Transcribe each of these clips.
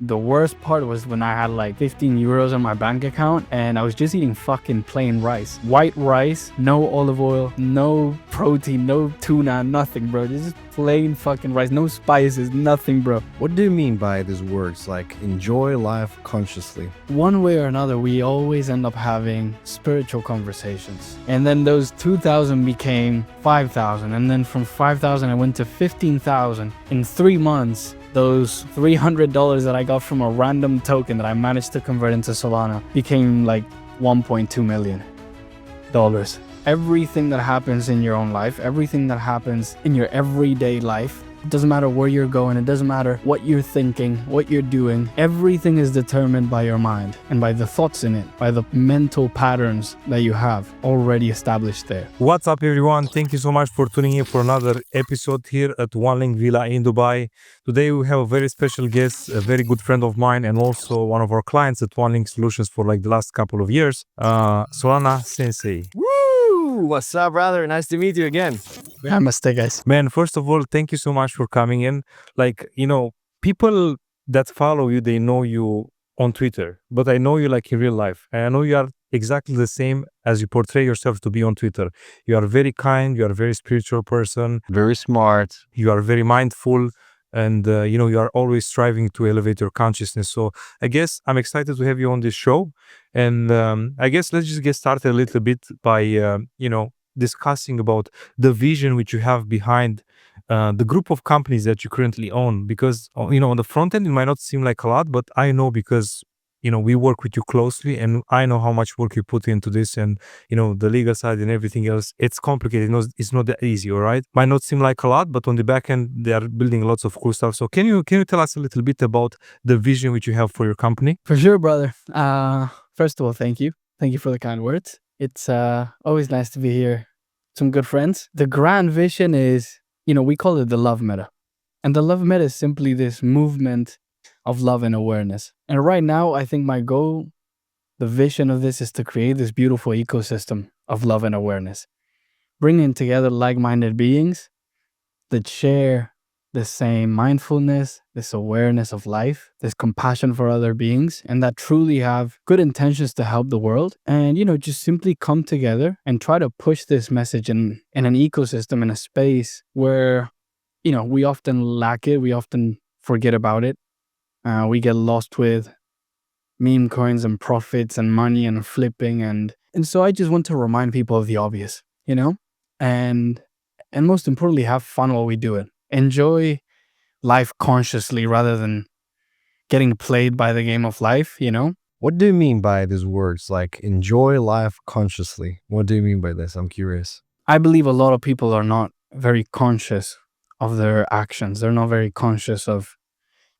The worst part was when I had like 15 euros on my bank account and I was just eating fucking plain rice. White rice, no olive oil, no protein, no tuna, nothing, bro. Just plain fucking rice, no spices, nothing, bro. What do you mean by these words like enjoy life consciously? One way or another, we always end up having spiritual conversations. And then those 2,000 became 5,000. And then from 5,000, I went to 15,000 in 3 months. Those $300 that I got from a random token that I managed to convert into Solana became like $1.2 million. Everything that happens in your own life, everything that happens in your everyday life, it doesn't matter where you're going, it doesn't matter what you're thinking, what you're doing, everything is determined by your mind and by the thoughts in it, by the mental patterns that you have already established there. What's up, everyone? Thank you so much for tuning in for another episode here at OneLink Villa in Dubai. Today we have a very special guest, a very good friend of mine and also one of our clients at OneLink Solutions for like the last couple of years, Solana Sensei. What's up, brother? Nice to meet you again. Namaste, guys. Man, first of all, thank you so much for coming in. Like, people that follow you, they know you on Twitter, but I know you like in real life. And I know you are exactly the same as you portray yourself to be on Twitter. You are very kind, you are a very spiritual person. Very smart. You are very mindful and, you are always striving to elevate your consciousness. So I guess I'm excited to have you on this show. And I guess let's just get started a little bit by, discussing about the vision which you have behind the group of companies that you currently own. Because, on the front end, it might not seem like a lot, but I know because, we work with you closely and I know how much work you put into this and, the legal side and everything else. It's complicated. It's not that easy, all right? Might not seem like a lot, but on the back end, they are building lots of cool stuff. So can you tell us a little bit about the vision which you have for your company? For sure, brother. First of all, thank you. Thank you for the kind words. It's always nice to be here. Some good friends. The grand vision is, we call it the love meta. And the love meta is simply this movement of love and awareness. And right now, I think my goal, the vision of this is to create this beautiful ecosystem of love and awareness, bringing together like-minded beings that share the same mindfulness, this awareness of life, this compassion for other beings, and that truly have good intentions to help the world. And, just simply come together and try to push this message in an ecosystem, in a space where, we often lack it. We often forget about it. We get lost with meme coins and profits and money and flipping. And so I just want to remind people of the obvious, and most importantly, have fun while we do it. Enjoy life consciously rather than getting played by the game of life, What do you mean by these words like enjoy life consciously? What do you mean by this? I'm curious. I believe a lot of people are not very conscious of their actions. They're not very conscious of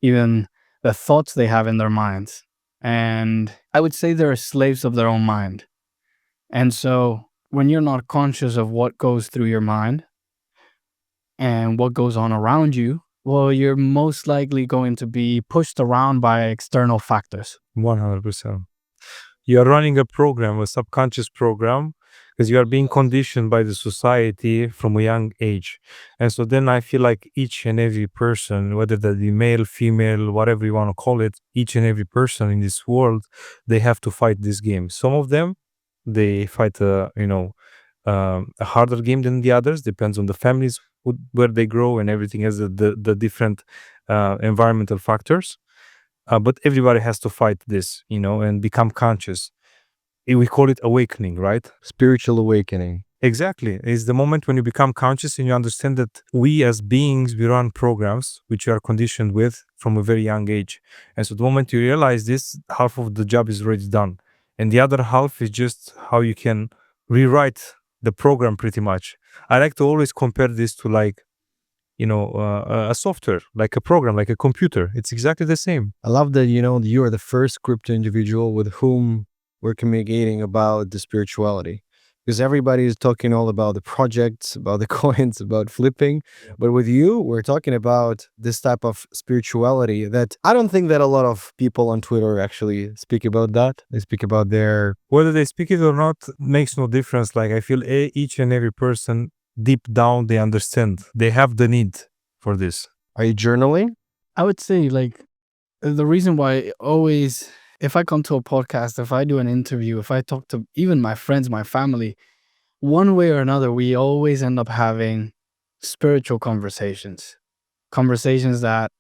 even the thoughts they have in their minds. And I would say they're slaves of their own mind. And so when you're not conscious of what goes through your mind and what goes on around you, well, you're most likely going to be pushed around by external factors. 100%. You are running a program, a subconscious program, because you are being conditioned by the society from a young age. And so then I feel like each and every person, whether that be male, female, whatever you want to call it, each and every person in this world, they have to fight this game. Some of them, they fight a harder game than the others, depends on the families where they grow and everything has the different environmental factors. But everybody has to fight this, and become conscious. We call it awakening, right? Spiritual awakening. Exactly. It's the moment when you become conscious and you understand that we as beings, we run programs which you are conditioned with from a very young age. And so the moment you realize this, half of the job is already done. And the other half is just how you can rewrite the program pretty much. I like to always compare this to like, a software, like a program, like a computer. It's exactly the same. I love that, you are the first crypto individual with whom we're communicating about the spirituality. Because everybody is talking all about the projects, about the coins, about flipping. But with you, we're talking about this type of spirituality that I don't think that a lot of people on Twitter actually speak about that. They speak about their... Whether they speak it or not makes no difference. Like I feel each and every person deep down, they understand. They have the need for this. Are you journaling? I would say like the reason why always, if I come to a podcast, if I do an interview, if I talk to even my friends, my family, one way or another, we always end up having spiritual conversations, conversations that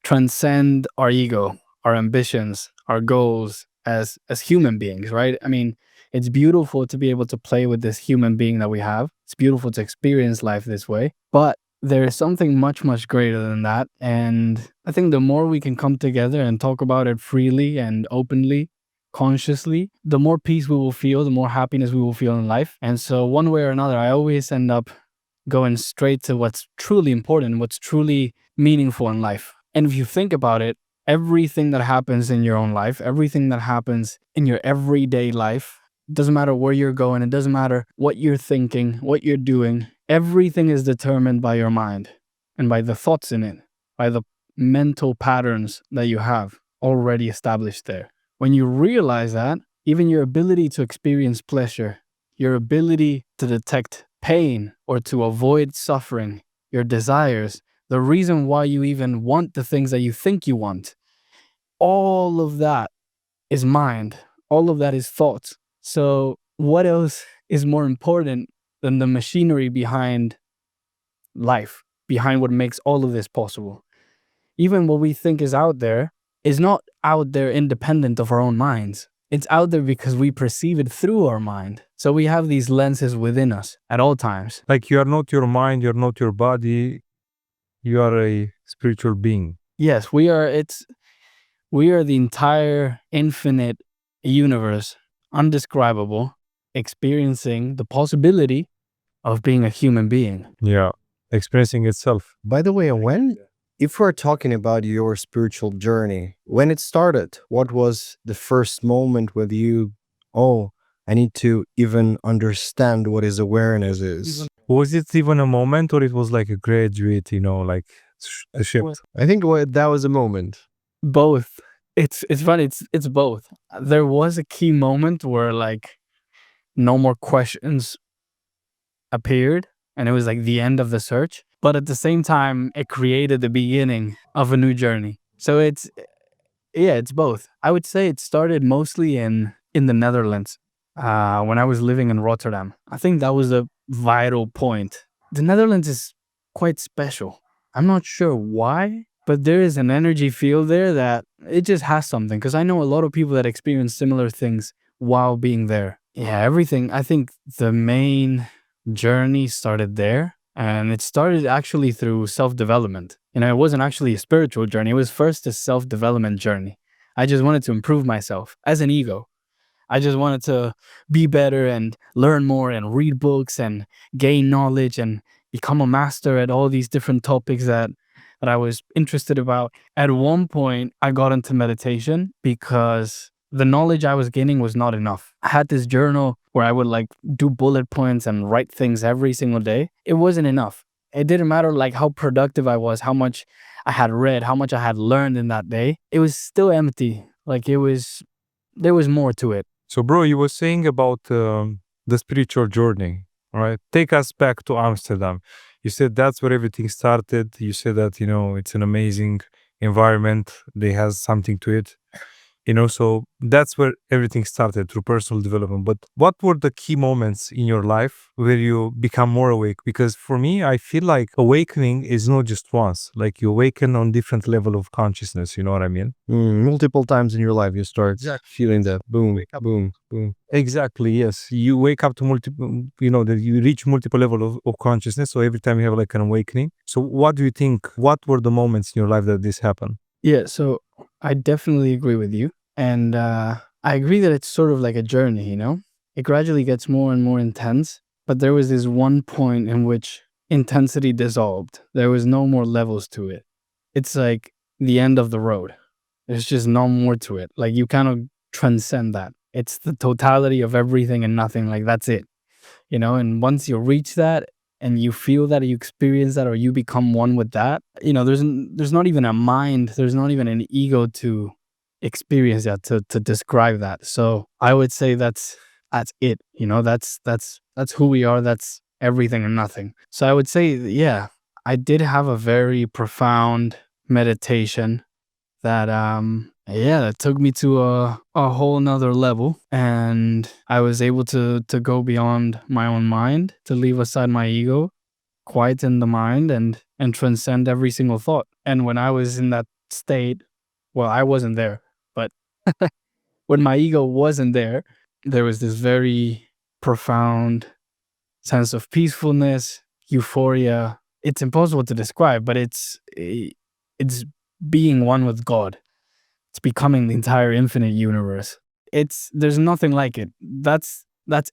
transcend our ego, our ambitions, our goals as human beings, right? I mean, it's beautiful to be able to play with this human being that we have. It's beautiful to experience life this way, but there is something much, much greater than that. And I think the more we can come together and talk about it freely and openly, consciously, the more peace we will feel, the more happiness we will feel in life. And so one way or another, I always end up going straight to what's truly important, what's truly meaningful in life. And if you think about it, everything that happens in your own life, everything that happens in your everyday life, doesn't matter where you're going, it doesn't matter what you're thinking, what you're doing, everything is determined by your mind and by the thoughts in it, by the mental patterns that you have already established there. When you realize that, even your ability to experience pleasure, your ability to detect pain or to avoid suffering, your desires, the reason why you even want the things that you think you want, all of that is mind. All of that is thoughts. So what else is more important than the machinery behind life, behind what makes all of this possible? Even what we think is out there is not out there independent of our own minds. It's out there because we perceive it through our mind. So we have these lenses within us at all times. Like, you are not your mind, you're not your body, you are a spiritual being. Yes, we are the entire infinite universe, undescribable, experiencing the possibility of being a human being. Yeah, experiencing itself. By the way, if we're talking about your spiritual journey, when it started, what was the first moment with you? Oh, I need to even understand what is awareness is. Was it even a moment, or it was like a graduate, like a shift? I think that was a moment. Both. It's funny. It's both. There was a key moment where like no more questions appeared, and it was like the end of the search. But at the same time, it created the beginning of a new journey. So it's both. I would say it started mostly in the Netherlands when I was living in Rotterdam. I think that was a vital point. The Netherlands is quite special. I'm not sure why, but there is an energy field there that it just has something. Because I know a lot of people that experience similar things while being there. Yeah, everything. I think the main journey started there. And it started actually through self-development. It wasn't actually a spiritual journey. It was first a self-development journey. I just wanted to improve myself as an ego. I just wanted to be better and learn more and read books and gain knowledge and become a master at all these different topics that I was interested about. At one point, I got into meditation because the knowledge I was gaining was not enough. I had this journal where I would like do bullet points and write things every single day. It wasn't enough. It didn't matter like how productive I was, how much I had read, how much I had learned in that day. It was still empty. Like there was more to it. So, bro, you were saying about the spiritual journey, all right? Take us back to Amsterdam. You said that's where everything started. You said that, it's an amazing environment. They has something to it. So that's where everything started, through personal development. But what were the key moments in your life where you become more awake? Because for me, I feel like awakening is not just once. Like, you awaken on different level of consciousness. You know what I mean? Multiple times in your life, you start feeling that boom, boom, boom. Exactly. Yes. You wake up to multiple, that you reach multiple level of consciousness. So every time you have like an awakening. So what do you think? What were the moments in your life that this happened? Yeah. So I definitely agree with you. And I agree that it's sort of like a journey, It gradually gets more and more intense. But there was this one point in which intensity dissolved. There was no more levels to it. It's like the end of the road. There's just no more to it. Like you cannot transcend that. It's the totality of everything and nothing. Like that's it, And once you reach that and you feel that, you experience that, or you become one with that, there's not even a mind. There's not even an ego to experience that, to describe that. So I would say that's it. That's who we are. That's everything and nothing. So I would say, yeah, I did have a very profound meditation that that took me to a whole nother level, and I was able to go beyond my own mind, to leave aside my ego, quieten the mind, and transcend every single thought. And when I was in that state, well, I wasn't there, but when my ego wasn't there, there was this very profound sense of peacefulness, euphoria. It's impossible to describe, but it's being one with God. It's becoming the entire infinite universe. There's nothing like it. That's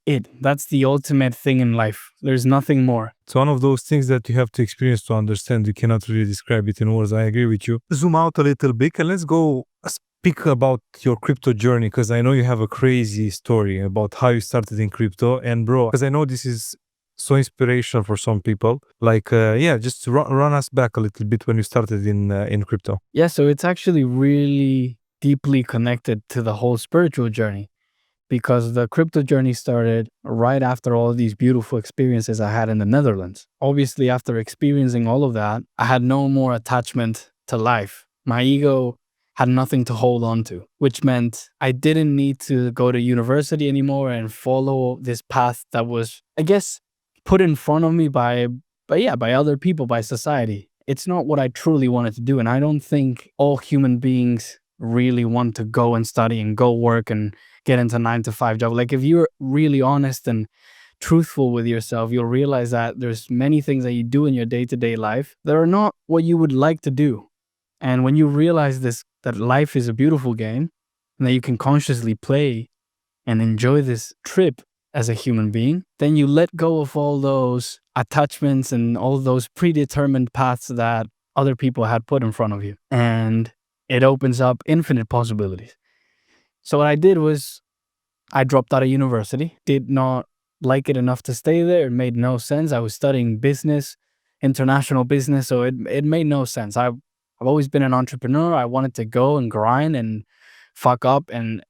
it. That's the ultimate thing in life. There's nothing more. It's one of those things that you have to experience to understand. You cannot really describe it in words. I agree with you. Zoom out a little bit and let's go speak about your crypto journey, because I know you have a crazy story about how you started in crypto. And bro, because I know this is so inspirational for some people. Like, just run us back a little bit when you started in crypto. Yeah, so it's actually really deeply connected to the whole spiritual journey, because the crypto journey started right after all these beautiful experiences I had in the Netherlands. Obviously, after experiencing all of that, I had no more attachment to life. My ego had nothing to hold on to, which meant I didn't need to go to university anymore and follow this path that was, I guess, put in front of me by other people, by society. It's not what I truly wanted to do. And I don't think all human beings really want to go and study and go work and get into 9-to-5 job. Like, if you're really honest and truthful with yourself, you'll realize that there's many things that you do in your day-to-day life that are not what you would like to do. And when you realize this, that life is a beautiful game and that you can consciously play and enjoy this trip as a human being, then you let go of all those attachments and all those predetermined paths that other people had put in front of you. And it opens up infinite possibilities. So what I did was I dropped out of university, did not like it enough to stay there. It made no sense. I was studying business, international business, so it made no sense. I've always been an entrepreneur. I wanted to go and grind and fuck up and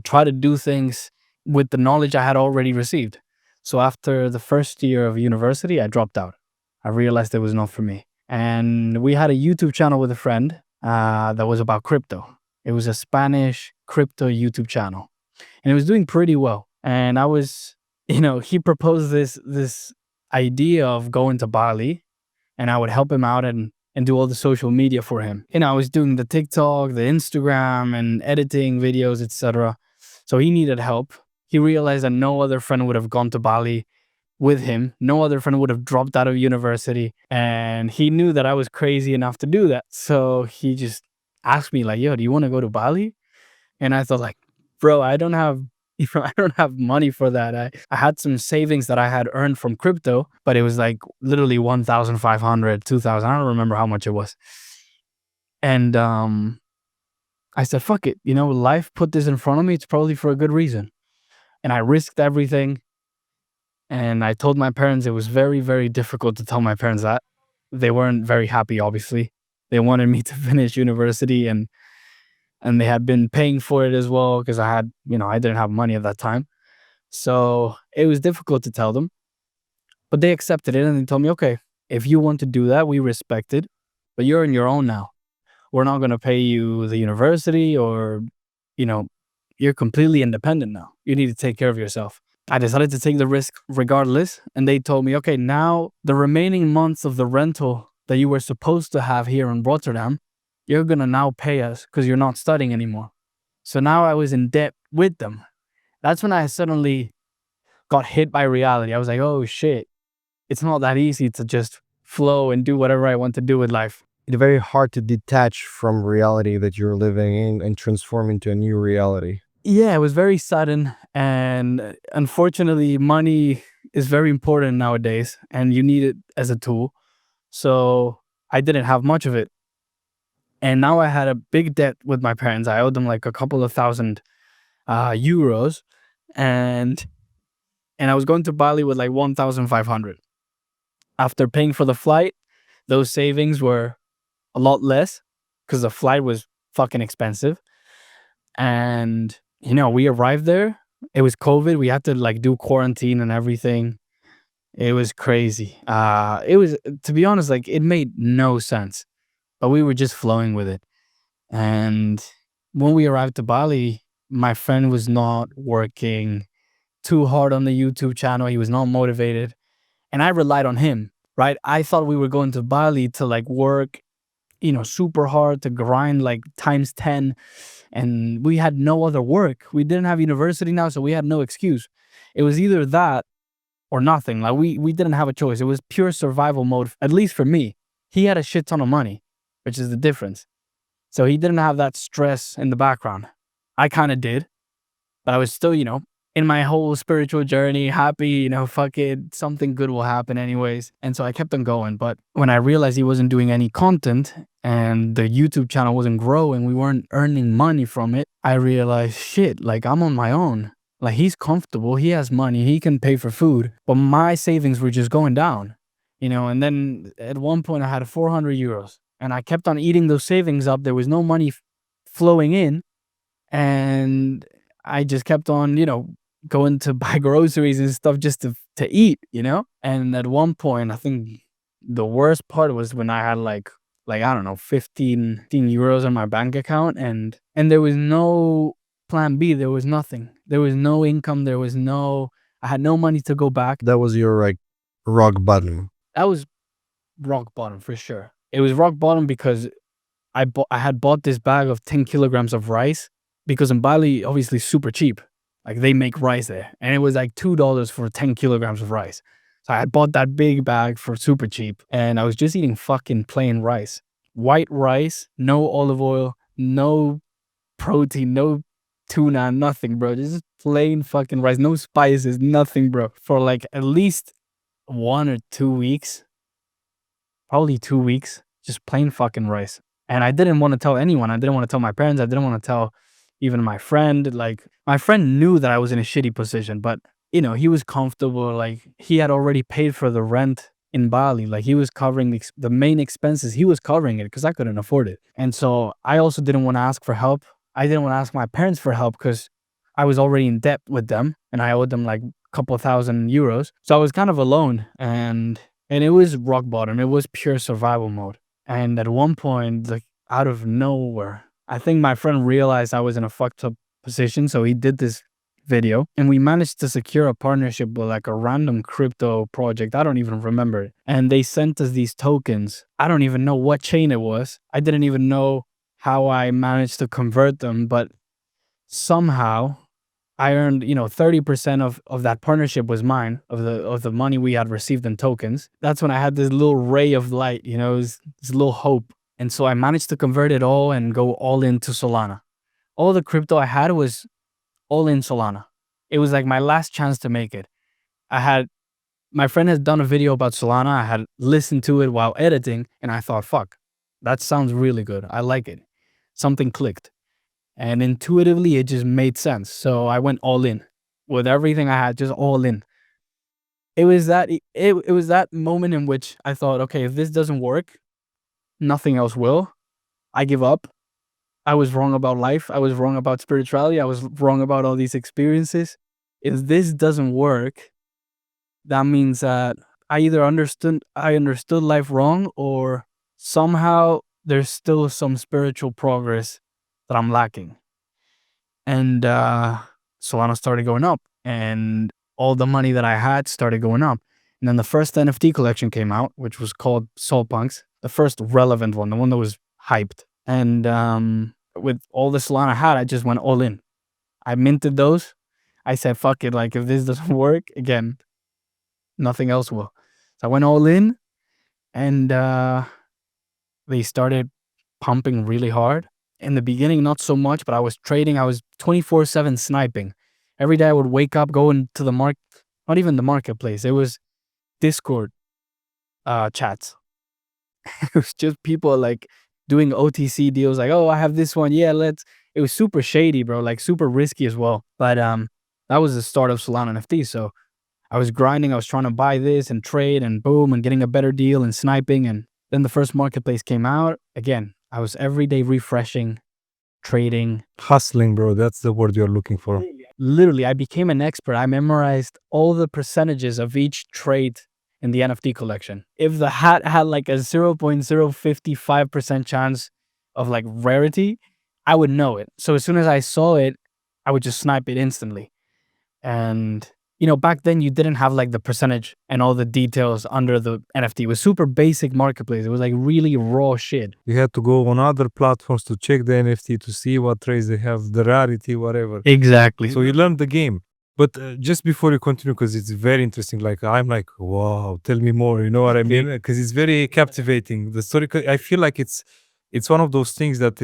try to do things with the knowledge I had already received. So after the first year of university, I dropped out. I realized it was not for me. And we had a YouTube channel with a friend that was about crypto. It was a Spanish crypto YouTube channel, and it was doing pretty well. And I was, he proposed this idea of going to Bali, and I would help him out and do all the social media for him. I was doing the TikTok, the Instagram, and editing videos, etc. So he needed help. He realized that no other friend would have gone to Bali with him. No other friend would have dropped out of university. And he knew that I was crazy enough to do that. So he just asked me like, yo, do you want to go to Bali? And I thought like, bro, I don't have money for that. I had some savings that I had earned from crypto, but it was like literally 1,500, 2,000. I don't remember how much it was. And I said, fuck it. Life put this in front of me. It's probably for a good reason. And I risked everything. And I told my parents. It was very, very difficult to tell my parents that. They weren't very happy, obviously. They wanted me to finish university, and they had been paying for it as well, because I had, I didn't have money at that time. So it was difficult to tell them. But they accepted it, and they told me, okay, if you want to do that, we respect it, but you're on your own now. We're not going to pay you the university, or, you're completely independent now. You need to take care of yourself. I decided to take the risk regardless. And they told me, okay, now the remaining months of the rental that you were supposed to have here in Rotterdam, you're going to now pay us because you're not studying anymore. So now I was in debt with them. That's when I suddenly got hit by reality. I was like, oh shit, it's not that easy to just flow and do whatever I want to do with life. It's very hard to detach from reality that you're living in and transform into a new reality. Yeah, it was very sudden. And unfortunately, money is very important nowadays, and you need it as a tool. So I didn't have much of it. And now I had a big debt with my parents. I owed them like a couple of thousand euros. And I was going to Bali with like 1,500. After paying for the flight, those savings were a lot less because the flight was fucking expensive. And, we arrived there. It was COVID. We had to like do quarantine and everything. It was crazy. It was, to be honest, like it made no sense, but we were just flowing with it. And when we arrived to Bali, my friend was not working too hard on the YouTube channel. He was not motivated. And I relied on him, right? I thought we were going to Bali to like work, super hard, to grind like times 10. And we had no other work. We didn't have university now, so we had no excuse. It was either that or nothing. Like we didn't have a choice. It was pure survival mode, at least for me. He had a shit ton of money, which is the difference. So he didn't have that stress in the background. I kind of did, but I was still, in my whole spiritual journey, happy, fuck it, something good will happen anyways. And so I kept on going. But when I realized he wasn't doing any content and the YouTube channel wasn't growing, we weren't earning money from it, I realized, shit, like I'm on my own. Like he's comfortable, he has money, he can pay for food, but my savings were just going down, and then at one point I had 400 euros and I kept on eating those savings up. There was no money flowing in, and I just kept on, going to buy groceries and stuff just to eat, And at one point, I think the worst part was when I had like I don't know, 15 euros in my bank account, and there was no plan B. There was nothing. There was no income. I had no money to go back. That was your like rock bottom. That was rock bottom for sure. It was rock bottom because I had bought this bag of 10 kilograms of rice, because in Bali, obviously super cheap. Like they make rice there, and it was like $2 for 10 kilograms of rice. So I had bought that big bag for super cheap, and I was just eating fucking plain rice. White rice, no olive oil, no protein, no tuna, nothing, bro. Just plain fucking rice, no spices, nothing, bro. For like at least 1 or 2 weeks, probably 2 weeks, just plain fucking rice. And I didn't want to tell anyone. I didn't want to tell my parents. I didn't want to tell even my friend. Like my friend knew that I was in a shitty position, but he was comfortable. Like he had already paid for the rent in Bali. Like he was covering the main expenses. He was covering it because I couldn't afford it. And so I also didn't want to ask for help. I didn't want to ask my parents for help because I was already in debt with them and I owed them like a couple thousand euros. So I was kind of alone, and it was rock bottom. It was pure survival mode. And at one point, like out of nowhere, I think my friend realized I was in a fucked up position. So he did this video and we managed to secure a partnership with like a random crypto project. I don't even remember it. And they sent us these tokens. I don't even know what chain it was. I didn't even know how I managed to convert them, but somehow I earned, 30% of that partnership was mine, of the money we had received in tokens. That's when I had this little ray of light, this little hope. And so I managed to convert it all and go all into Solana. All the crypto I had was all in Solana. It was like my last chance to make it. My friend had done a video about Solana. I had listened to it while editing and I thought, fuck, that sounds really good. I like it. Something clicked. And intuitively, it just made sense. So I went all in with everything I had, just all in. It was that moment in which I thought, okay, if this doesn't work, nothing else will. I give up. I was wrong about life. I was wrong about spirituality. I was wrong about all these experiences. If this doesn't work, that means that I either understood life wrong, or somehow there's still some spiritual progress that I'm lacking. And Solana started going up, and all the money that I had started going up. And then the first NFT collection came out, which was called SoulPunks, the first relevant one, the one that was hyped. And with all the Solana I had, I just went all in. I minted those. I said, fuck it, like if this doesn't work, again, nothing else will. So I went all in, and they started pumping really hard. In the beginning, not so much, but I was trading. I was 24/7 sniping. Every day I would wake up, go into the not even the marketplace. It was Discord chats. It was just people like doing OTC deals, like, oh, I have this one. Yeah, it was super shady, bro, like super risky as well. But that was the start of Solana NFT. So I was grinding. I was trying to buy this and trade and boom, and getting a better deal and sniping. And then the first marketplace came out. Again, I was every day refreshing, trading. Hustling, bro. That's the word you're looking for. Literally, I became an expert. I memorized all the percentages of each trade in the NFT collection. If the hat had like a 0.055% chance of like rarity, I would know it. So as soon as I saw it, I would just snipe it instantly. And back then you didn't have like the percentage and all the details under the NFT. It was super basic marketplace. It was like really raw shit. You had to go on other platforms to check the NFT to see what traits they have, the rarity, whatever. Exactly. So you learned the game. But just before you continue, because it's very interesting, like I'm like, wow, tell me more. You know what I mean? Because it's very captivating. The story, I feel like it's one of those things that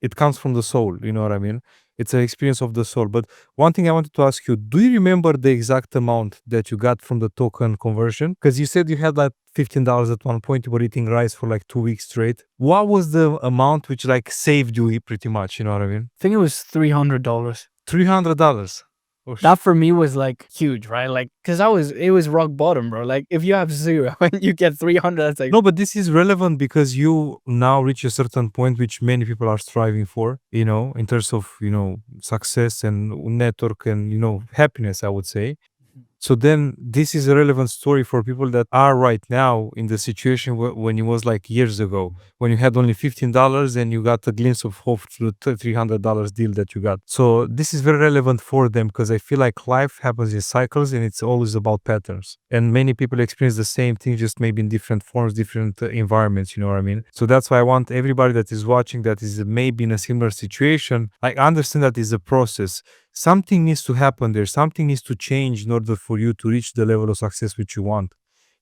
it comes from the soul. You know what I mean? It's an experience of the soul. But one thing I wanted to ask you, do you remember the exact amount that you got from the token conversion? Because you said you had like $15 at one point, you were eating rice for like 2 weeks straight. What was the amount which like saved you pretty much? You know what I mean? I think it was $300. $300. That for me was like huge, right? Like, cause it was rock bottom, bro. Like if you have 0 and you get 300, that's like, no, but this is relevant because you now reach a certain point which many people are striving for, in terms of, success and network and, happiness, I would say. So then this is a relevant story for people that are right now in the situation when it was like years ago, when you had only $15 and you got a glimpse of hope through the $300 deal that you got. So this is very relevant for them because I feel like life happens in cycles and it's always about patterns. And many people experience the same thing, just maybe in different forms, different environments, you know what I mean? So that's why I want everybody that is watching that is maybe in a similar situation, I understand that is a process. Something needs to happen there. Something needs to change in order for you to reach the level of success which you want.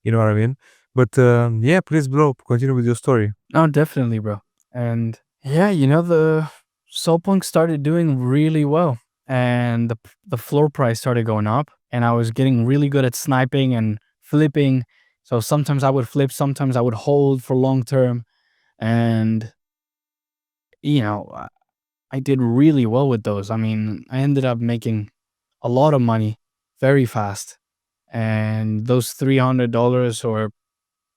You know what I mean? But yeah, please, bro, continue with your story. Oh, definitely, bro. And yeah, the SoulPunks started doing really well, and the floor price started going up, and I was getting really good at sniping and flipping. So sometimes I would flip, sometimes I would hold for long term, and I did really well with those. I mean, I ended up making a lot of money very fast. And those $300 or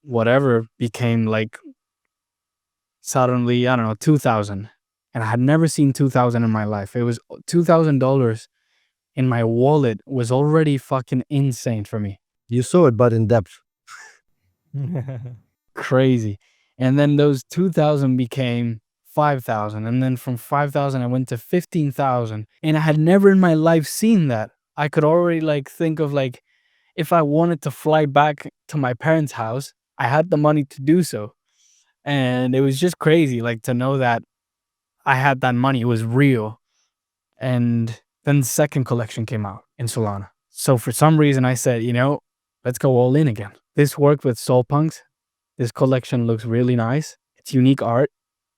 whatever became like suddenly, I don't know, 2,000. And I had never seen 2,000 in my life. It was $2,000 in my wallet was already fucking insane for me. You saw it, but in depth. Crazy. And then those 2,000 became 5,000, and then from 5,000 I went to 15,000, and I had never in my life seen that. I could already like think of like if I wanted to fly back to my parents' house, I had the money to do so. And it was just crazy like to know that I had that money. It was real. And then the second collection came out in Solana. So for some reason I said, let's go all in again. This worked with SoulPunks. This collection looks really nice. It's unique art.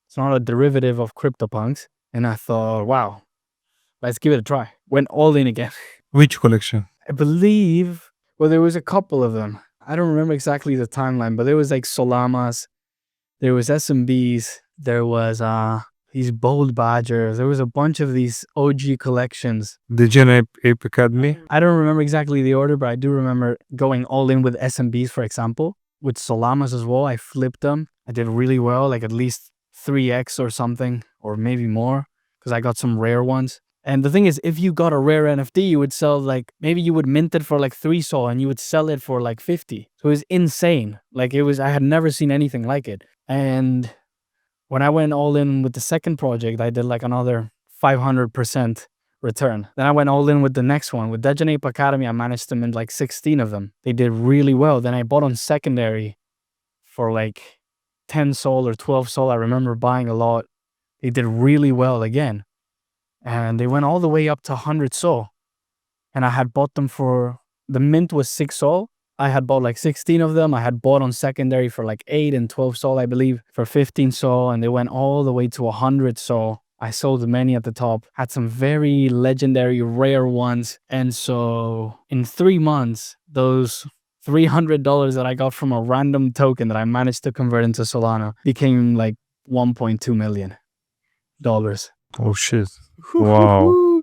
It's not a derivative of CryptoPunks. And I thought, wow, let's give it a try. Went all in again. Which collection? I believe, well, there was a couple of them. I don't remember exactly the timeline, but there was like Solanas, there was SMBs, there was these Bold Badgers, there was a bunch of these OG collections. DeGen Ape Academy? I don't remember exactly the order, but I do remember going all in with SMBs, for example. With Solanas as well, I flipped them. I did really well, like at least 3x or something, or maybe more, because I got some rare ones. And the thing is, if you got a rare NFT, you would sell like, maybe you would mint it for like 3 Sol and you would sell it for like 50. So it was insane. Like I had never seen anything like it. And when I went all in with the second project, I did like another 500% return. Then I went all in with the next one. With DeGen Ape Academy, I managed to mint like 16 of them. They did really well. Then I bought on secondary for like 10 Sol or 12 Sol. I remember buying a lot. They did really well again. And they went all the way up to 100 Sol. And I had bought them for, the mint was 6 Sol. I had bought like 16 of them. I had bought on secondary for like 8 and 12 Sol, I believe, for 15 Sol. And they went all the way to 100 Sol. I sold many at the top, had some very legendary, rare ones. And so in 3 months, those $300 that I got from a random token that I managed to convert into Solana became like $1.2 million. Oh shit. Wow.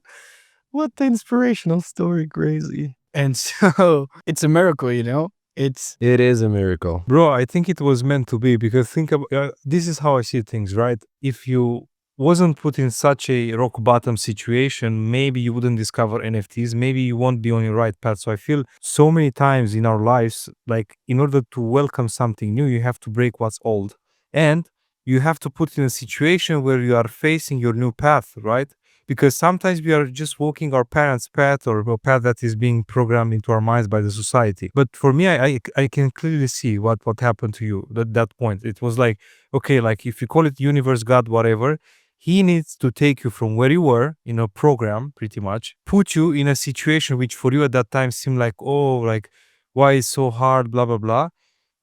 What an inspirational story, crazy. And so it's a miracle, It is a miracle. Bro, I think it was meant to be because think about this is how I see things, right? If you wasn't put in such a rock bottom situation, maybe you wouldn't discover NFTs, maybe you won't be on your right path. So I feel so many times in our lives, like in order to welcome something new, you have to break what's old. And you have to put in a situation where you are facing your new path, right? Because sometimes we are just walking our parents' path or a path that is being programmed into our minds by the society. But for me, I can clearly see what happened to you at that point. It was like, okay, like if you call it universe, God, whatever, he needs to take you from where you were in a program, pretty much, put you in a situation which for you at that time seemed like, oh, like, why is so hard, blah, blah, blah.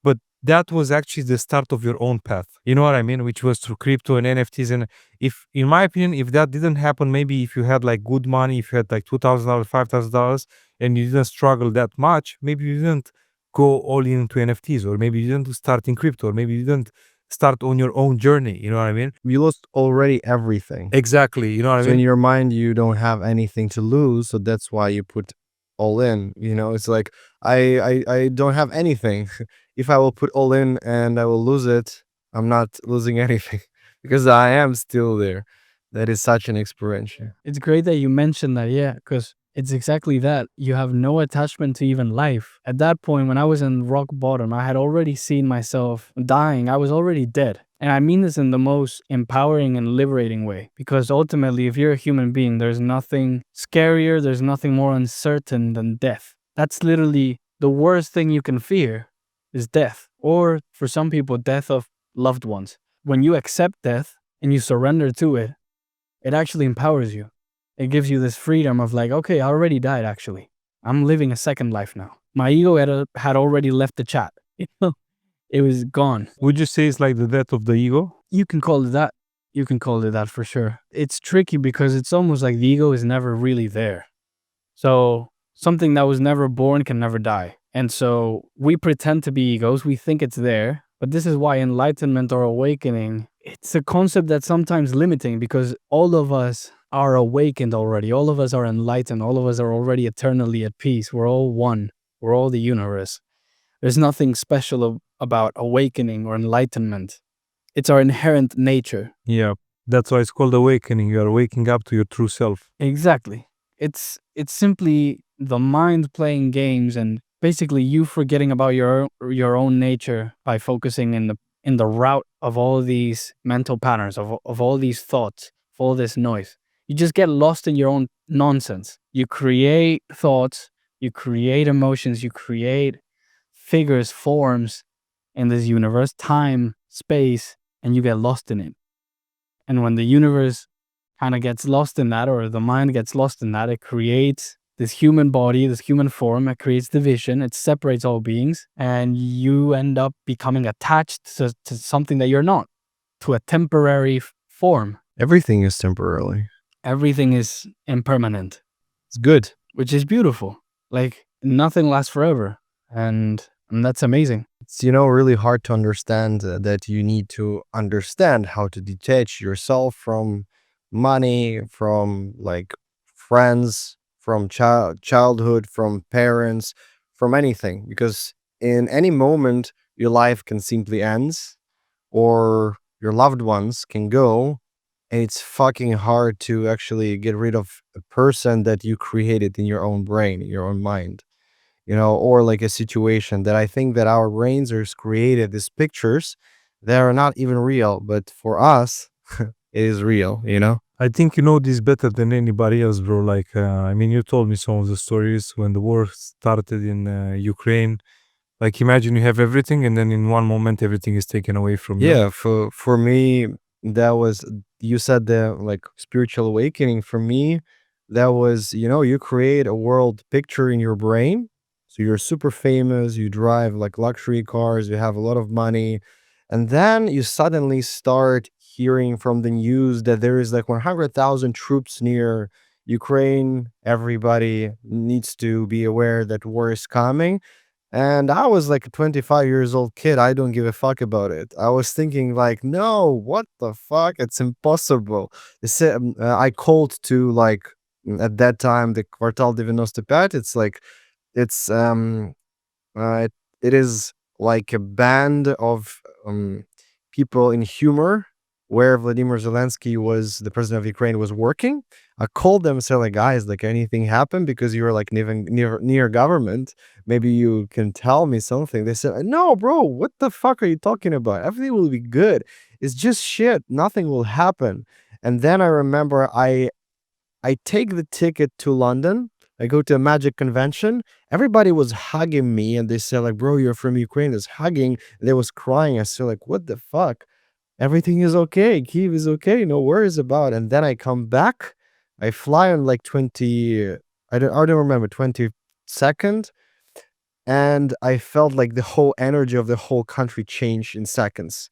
But that was actually the start of your own path. You know what I mean? Which was through crypto and NFTs. And if, in my opinion, if that didn't happen, maybe if you had like good money, if you had like $2,000, $5,000, and you didn't struggle that much, maybe you didn't go all into NFTs, or maybe you didn't start in crypto, or maybe you didn't start on your own journey. You know what I mean? You lost already everything. Exactly. You know what I So in mean? your mind, you don't have anything to lose. So that's why you put all in. You know, it's like, I don't have anything. If I will put all in and I will lose it, I'm not losing anything because I am still there. That is such an experience. It's great that you mentioned that, yeah, because it's exactly that. You have no attachment to even life. At that point, when I was in rock bottom, I had already seen myself dying. I was already dead. And I mean this in the most empowering and liberating way, because ultimately, if you're a human being, there's nothing scarier, there's nothing more uncertain than death. That's literally the worst thing you can fear is death, or for some people, death of loved ones. When you accept death and you surrender to it, it actually empowers you. It gives you this freedom of like, okay, I already died actually. I'm living a second life now. My ego had already left the chat. It was gone. Would you say it's like the death of the ego? You can call it that. You can call it that for sure. It's tricky because it's almost like the ego is never really there. So something that was never born can never die. And so we pretend to be egos. We think it's there. But this is why enlightenment or awakening, it's a concept that's sometimes limiting because all of us are awakened already. All of us are enlightened. All of us are already eternally at peace. We're all one. We're all the universe. There's nothing special about awakening or enlightenment. It's our inherent nature. Yeah. That's why it's called awakening. You are waking up to your true self. Exactly. It's simply the mind playing games and basically you forgetting about your own nature by focusing in the route of all these mental patterns, of all these thoughts, of all this noise. You just get lost in your own nonsense. You create thoughts, you create emotions, you create figures, forms in this universe, time, space, and you get lost in it. And when the universe kind of gets lost in that, or the mind gets lost in that, it creates this human body, this human form. It creates division. It separates all beings, and you end up becoming attached to something that you're not, to a temporary form. Everything is temporarily. Everything is impermanent, It's good. which is beautiful. Like nothing lasts forever, and that's amazing. It's, you know, really hard to understand that you need to understand how to detach yourself from money, from like friends, from childhood, from parents, from anything. Because in any moment, your life can simply end or your loved ones can go. And it's fucking hard to actually get rid of a person that you created in your own brain, in your own mind, you know, or like a situation that I think that our brains are created these pictures that are not even real, but for us, it is real, you know? I think you know this better than anybody else, bro. Like, I mean, you told me some of the stories when the war started in Ukraine. Like, imagine you have everything, and then in one moment, everything is taken away from you. Yeah, for me, that was, you said the like spiritual awakening. For me, that was, you know, you create a world picture in your brain. So you're super famous, you drive like luxury cars, you have a lot of money, and then you suddenly start hearing from the news that there is like 100,000 troops near Ukraine. Everybody needs to be aware that war is coming. And I was like a 25 years old kid. I don't give a fuck about it. I was thinking like, no, what the fuck? It's impossible. I called to like at that time the Kvartal 95. It's like it's it is like a band of people in humor where Vladimir Zelensky was, the president of Ukraine, was working. I called them and said, like, guys, like, anything happened because you were like near government? Maybe you can tell me something. They said, no, bro, what the fuck are you talking about? Everything will be good. It's just shit. Nothing will happen. And then I remember I take the ticket to London. I go to a magic convention. Everybody was hugging me and they said, like, bro, you're from Ukraine. There's hugging. They was crying. I said, like, what the fuck? Everything is okay. Kyiv is okay. No worries about it. And then I come back. I fly on like 20, I don't remember, 22nd. And I felt like the whole energy of the whole country changed in seconds.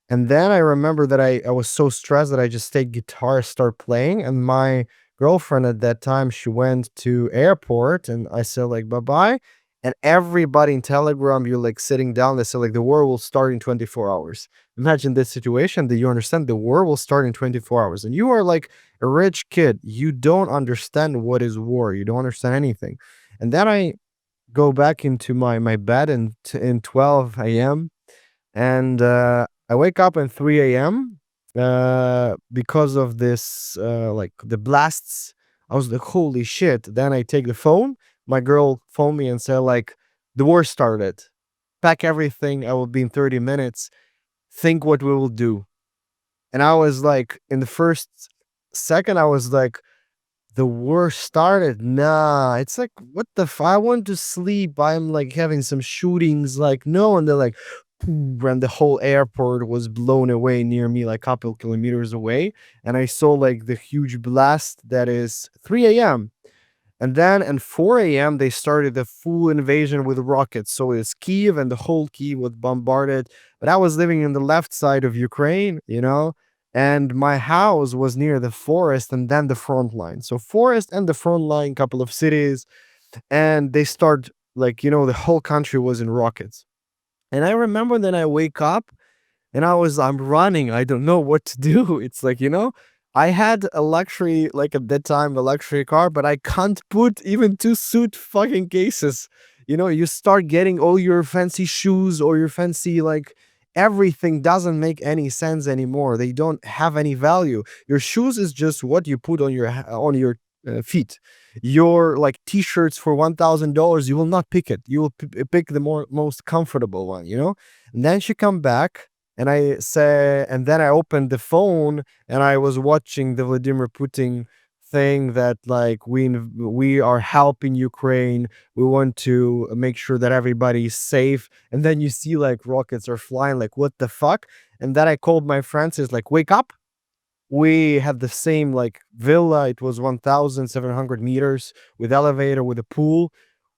And then I remember that I was so stressed that I just take guitar, start playing. And my girlfriend at that time, she went to airport and I said like, bye-bye. And everybody in Telegram, you're like sitting down, they said like the war will start in 24 hours. Imagine this situation that you understand the war will start in 24 hours. And you are like a rich kid. You don't understand what is war. You don't understand anything. And then I go back into my bed in 12 a.m. and I wake up at 3 a.m. Because of this, like the blasts. I was like, holy shit. Then I take the phone. My girl phoned me and said, like, the war started. Pack everything. I will be in 30 minutes. Think what we will do. And I was like, in the first second, I was like, the war started. Nah, it's like, what the I want to sleep. I'm like having some shootings. Like, no. And they're like, and the whole airport was blown away near me, like a couple kilometers away. And I saw like the huge blast that is 3 a.m. And then at 4 a.m. they started the full invasion with rockets. So it's Kyiv and the whole Kyiv was bombarded. But I was living in the left side of Ukraine, you know, and my house was near the forest and then the front line. So forest and the front line, couple of cities, and they start like, you know, the whole country was in rockets. And I remember then I wake up and I'm running. I don't know what to do. It's like, you know, I had a luxury, like at that time, a luxury car, but I can't put even 2 suit fucking cases. You know, you start getting all your fancy shoes or your fancy, like everything doesn't make any sense anymore. They don't have any value. Your shoes is just what you put on your feet. Your like t-shirts for $1,000, you will not pick it. You will pick the most comfortable one, you know. And then she come back and I say, and then I opened the phone and I was watching the Vladimir Putin thing that like we are helping Ukraine. We want to make sure that everybody is safe. And then you see like rockets are flying, like what the fuck? And then I called my friends, is like, wake up. We had the same like villa. It was 1,700 meters with elevator, with a pool.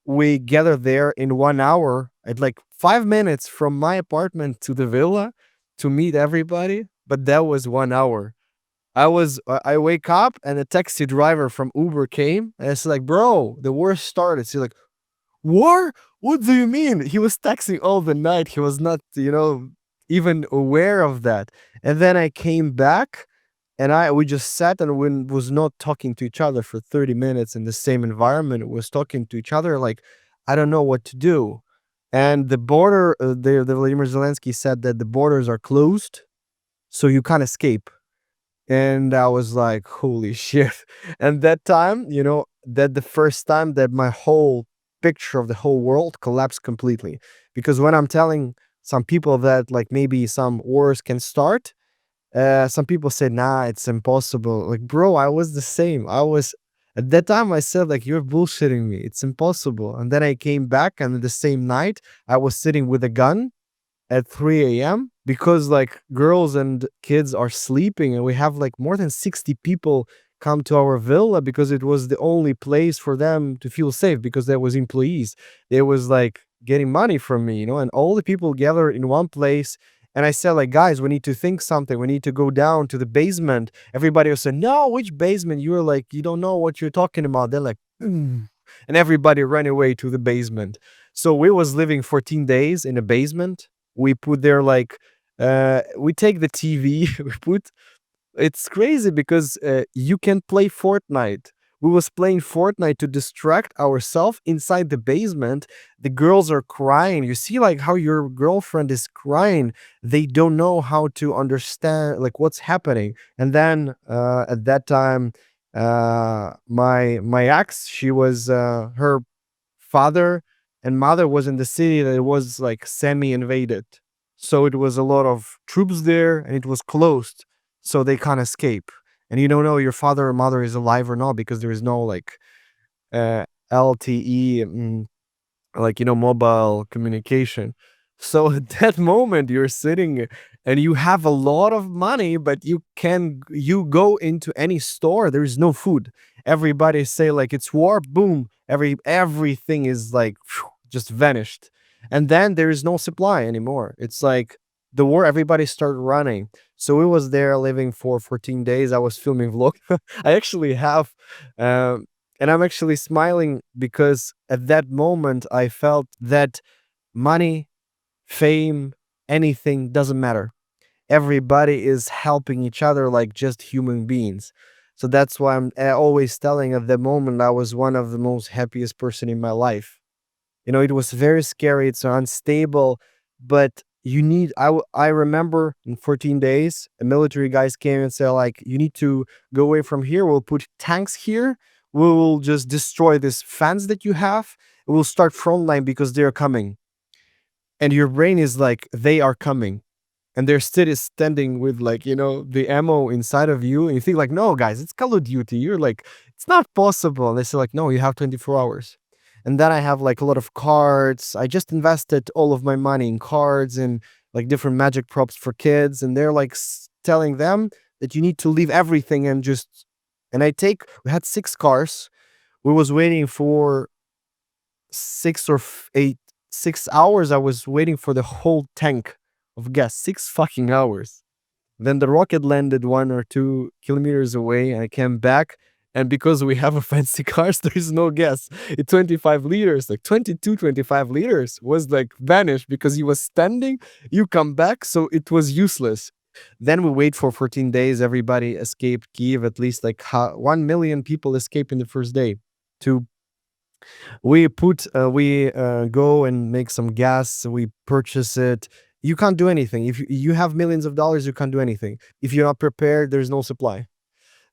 We gathered there in 1 hour at like 5 minutes from my apartment to the villa to meet everybody. But that was 1 hour. I wake up and a taxi driver from Uber came and it's like, bro, the war started. He's like, war? What do you mean? He was texting all the night. He was not, you know, even aware of that. And then I came back and we just sat and we was not talking to each other for 30 minutes in the same environment. We was talking to each other like, I don't know what to do. And the border, the Vladimir Zelensky said that the borders are closed, so you can't escape. And I was like, holy shit. And that time, you know, that the first time that my whole picture of the whole world collapsed completely. Because when I'm telling some people that like maybe some wars can start, some people say, nah, it's impossible. Like, bro, I was the same. At that time, I said, like, you're bullshitting me. It's impossible. And then I came back, and the same night, I was sitting with a gun at 3 a.m. because, like, girls and kids are sleeping, and we have, like, more than 60 people come to our villa because it was the only place for them to feel safe because there was employees. They was, like, getting money from me, you know, and all the people gathered in one place. And I said, like, guys, we need to think something. We need to go down to the basement. Everybody was saying, no, which basement? You're like, you don't know what you're talking about. They're like, and everybody ran away to the basement. So we was living 14 days in a basement. We put there like, we take the TV, it's crazy because you can play Fortnite We was playing Fortnite to distract ourselves inside the basement. The girls are crying. You see like how your girlfriend is crying. They don't know how to understand like what's happening. And then at that time, my ex, she was her father and mother was in the city that was like semi-invaded. So it was a lot of troops there and it was closed. So they can't escape. And you don't know your father or mother is alive or not because there is no like LTE, like, mobile communication. So at that moment, you're sitting and you have a lot of money, but you go into any store, there is no food. Everybody say like it's war, boom, everything is like just vanished. And then there is no supply anymore. It's like the war, everybody started running. So we was there living for 14 days. I was filming vlog. I actually have and I'm actually smiling because at that moment I felt that money, fame, anything doesn't matter. Everybody is helping each other like just human beings. So that's why I'm always telling at the moment I was one of the most happiest person in my life. It was very scary. It's unstable, but I remember in 14 days, a military guys came and said like, you need to go away from here. We'll put tanks here. We will just destroy this fence that you have. We'll start frontline because they're coming. And your brain is like, they are coming. And they're still standing with like, the ammo inside of you. And you think like, no, guys, it's Call of Duty. You're like, it's not possible. And they say like, no, you have 24 hours. And then I have like a lot of cards. I just invested all of my money in cards and like different magic props for kids. And they're like telling them that you need to leave everything and just, and we had 6 cars. We was waiting for 6 hours. I was waiting for the whole tank of gas, 6 fucking hours. Then the rocket landed 1 or 2 kilometers away and I came back. And because we have a fancy cars, there is no gas. It 25 liters, like 22, 25 liters was like vanished because he was standing. You come back, so it was useless. Then we wait for 14 days. Everybody escaped Kiev. At least like 1 million people escaped in the first day. We go and make some gas. We purchase it. You can't do anything. If you have millions of dollars, you can't do anything. If you're not prepared, there's no supply.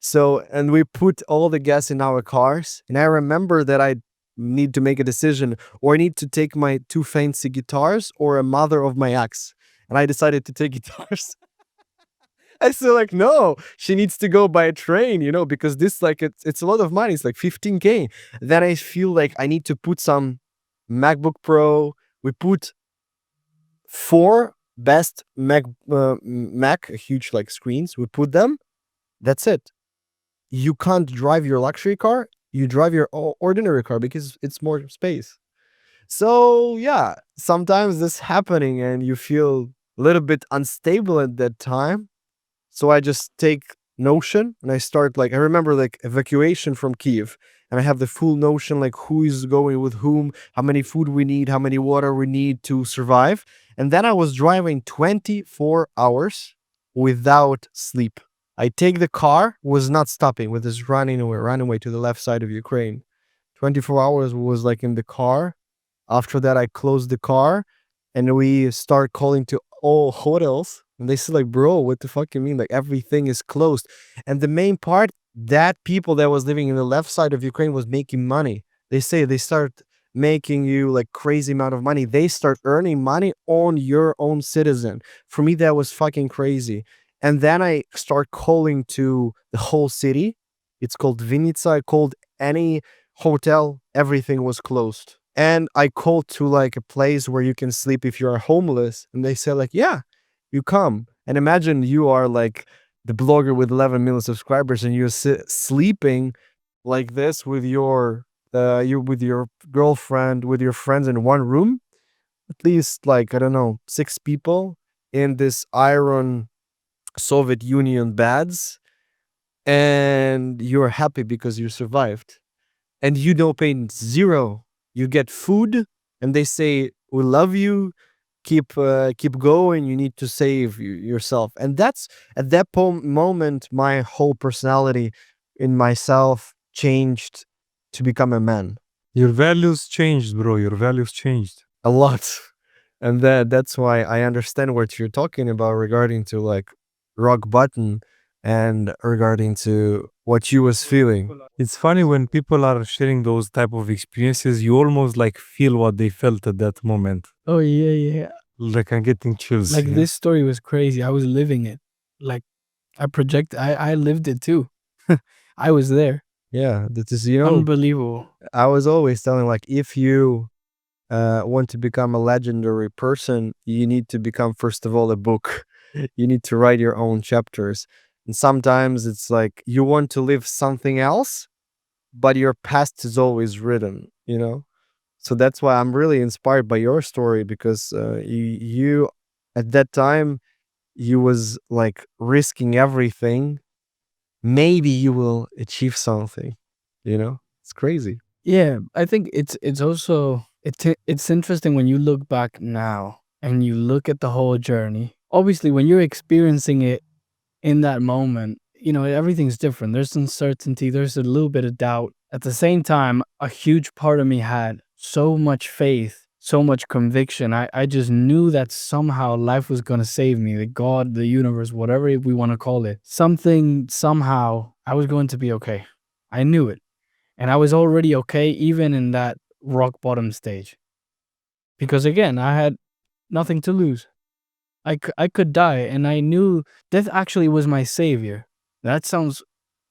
So, and we put all the gas in our cars. And I remember that I need to make a decision, or I need to take my 2 fancy guitars or a mother of my ex. And I decided to take guitars. I said like, no, she needs to go by a train, because this like, it's a lot of money. It's like 15K. Then I feel like I need to put some MacBook Pro. We put 4 best Mac huge like screens. We put them. That's it. You can't drive your luxury car. You drive your ordinary car because it's more space. So yeah, sometimes this happening and you feel a little bit unstable at that time. So I just take Notion and I start like, I remember like evacuation from Kiev and I have the full Notion, like who is going with whom, how many food we need, how many water we need to survive. And then I was driving 24 hours without sleep. I take the car, was not stopping, was just running away to the left side of Ukraine. 24 hours was like in the car. After that, I closed the car and we start calling to all hotels. And they said like, bro, what the fuck you mean? Like everything is closed. And the main part, that people that was living in the left side of Ukraine was making money. They say they start making you like crazy amount of money. They start earning money on your own citizen. For me, that was fucking crazy. And then I start calling to the whole city. It's called Vinica. I called any hotel. Everything was closed. And I called to like a place where you can sleep if you are homeless. And they said like, yeah, you come. And imagine you are like the blogger with 11 million subscribers and you're sleeping like this with your girlfriend, with your friends in one room. At least like, I don't know, 6 people in this iron Soviet Union beds, and you're happy because you survived and you don't pay 0. You get food and they say, we love you, keep going, you need to save yourself. And that's at that moment my whole personality in myself changed to become a man? Your values changed, bro. Your values changed. A lot. And that's why I understand what you're talking about regarding to like rock bottom and regarding to what you was feeling. It's funny when people are sharing those type of experiences, you almost like feel what they felt at that moment. Oh yeah. Like I'm getting chills. Like yeah. this story was crazy. I was living it. Like I lived it too. I was there. Yeah, that is, Unbelievable. I was always telling like if you want to become a legendary person, you need to become first of all a book. You need to write your own chapters. And sometimes it's like you want to live something else, but your past is always written. So that's why I'm really inspired by your story because you at that time you was like risking everything. Maybe you will achieve something. It's crazy. Yeah, I think it's also it's interesting when you look back now and you look at the whole journey. Obviously, when you're experiencing it in that moment, everything's different. There's uncertainty, there's a little bit of doubt. At the same time, a huge part of me had so much faith, so much conviction. I just knew that somehow life was going to save me, the God, the universe, whatever we want to call it. Somehow, I was going to be okay. I knew it. And I was already okay even in that rock bottom stage. Because again, I had nothing to lose. I could die, and I knew death actually was my savior. That sounds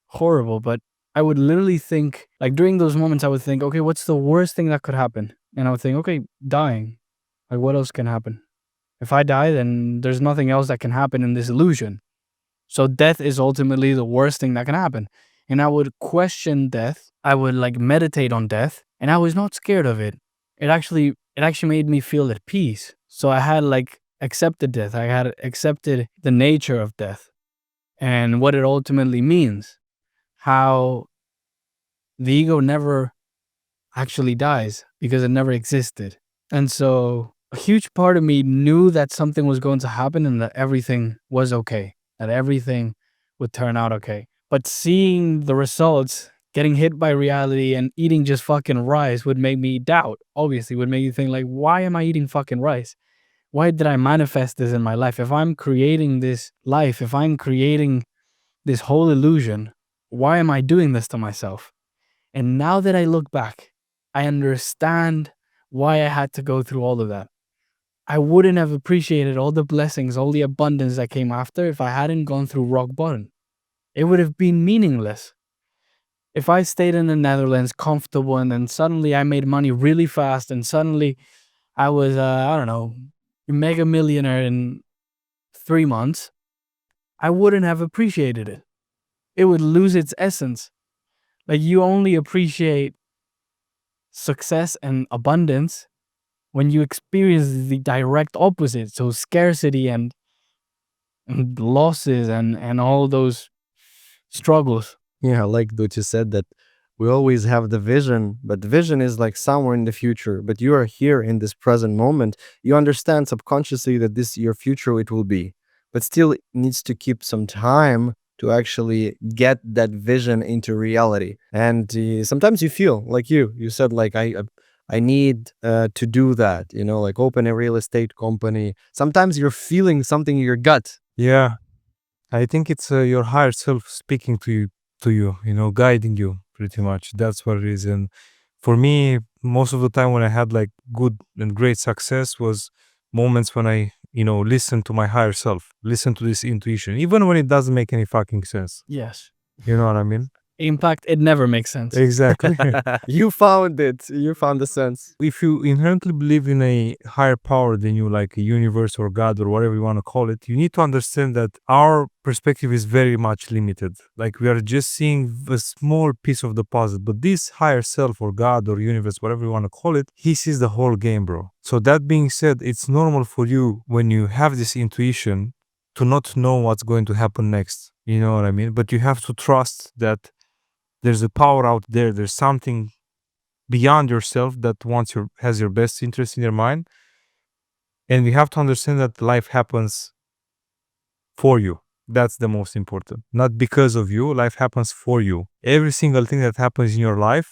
horrible, but I would literally think, like during those moments, I would think, okay, what's the worst thing that could happen? And I would think, okay, dying. Like, what else can happen? If I die, then there's nothing else that can happen in this illusion. So death is ultimately the worst thing that can happen. And I would question death. I would like meditate on death, and I was not scared of it. It actually made me feel at peace. So I had like accepted death. I had accepted the nature of death and what it ultimately means. How the ego never actually dies because it never existed. And so a huge part of me knew that something was going to happen and that everything was okay, that everything would turn out okay. But seeing the results, getting hit by reality and eating just fucking rice would make me doubt, obviously, would make you think like, why am I eating fucking rice? Why did I manifest this in my life? If I'm creating this life, if I'm creating this whole illusion, why am I doing this to myself? And now that I look back, I understand why I had to go through all of that. I wouldn't have appreciated all the blessings, all the abundance that came after if I hadn't gone through rock bottom. It would have been meaningless. If I stayed in the Netherlands comfortable and then suddenly I made money really fast and suddenly I was, I don't know, a mega millionaire in 3 months, I wouldn't have appreciated it. It would lose its essence. Like you only appreciate success and abundance when you experience the direct opposite. So scarcity and losses and all those struggles. Yeah, I like what you said that we always have the vision, but the vision is like somewhere in the future. But you are here in this present moment. You understand subconsciously that this your future it will be, but still it needs to keep some time to actually get that vision into reality. And sometimes you feel like you said like I need to do that. Like open a real estate company. Sometimes you're feeling something in your gut. Yeah. I think it's your higher self speaking to you, guiding you pretty much. That's what it is. And for me, most of the time when I had like good and great success was moments when I, listen to my higher self, listen to this intuition, even when it doesn't make any fucking sense. Yes. You know what I mean? In fact, it never makes sense. Exactly. You found it. You found the sense. If you inherently believe in a higher power than you, like a universe or God or whatever you want to call it, you need to understand that our perspective is very much limited. Like we are just seeing a small piece of the puzzle, but this higher self or God or universe, whatever you want to call it, he sees the whole game, bro. So that being said, it's normal for you when you have this intuition to not know what's going to happen next. You know what I mean? But you have to trust that there's a power out there. There's something beyond yourself that has your best interest in your mind. And we have to understand that life happens for you. That's the most important. Not because of you, life happens for you. Every single thing that happens in your life,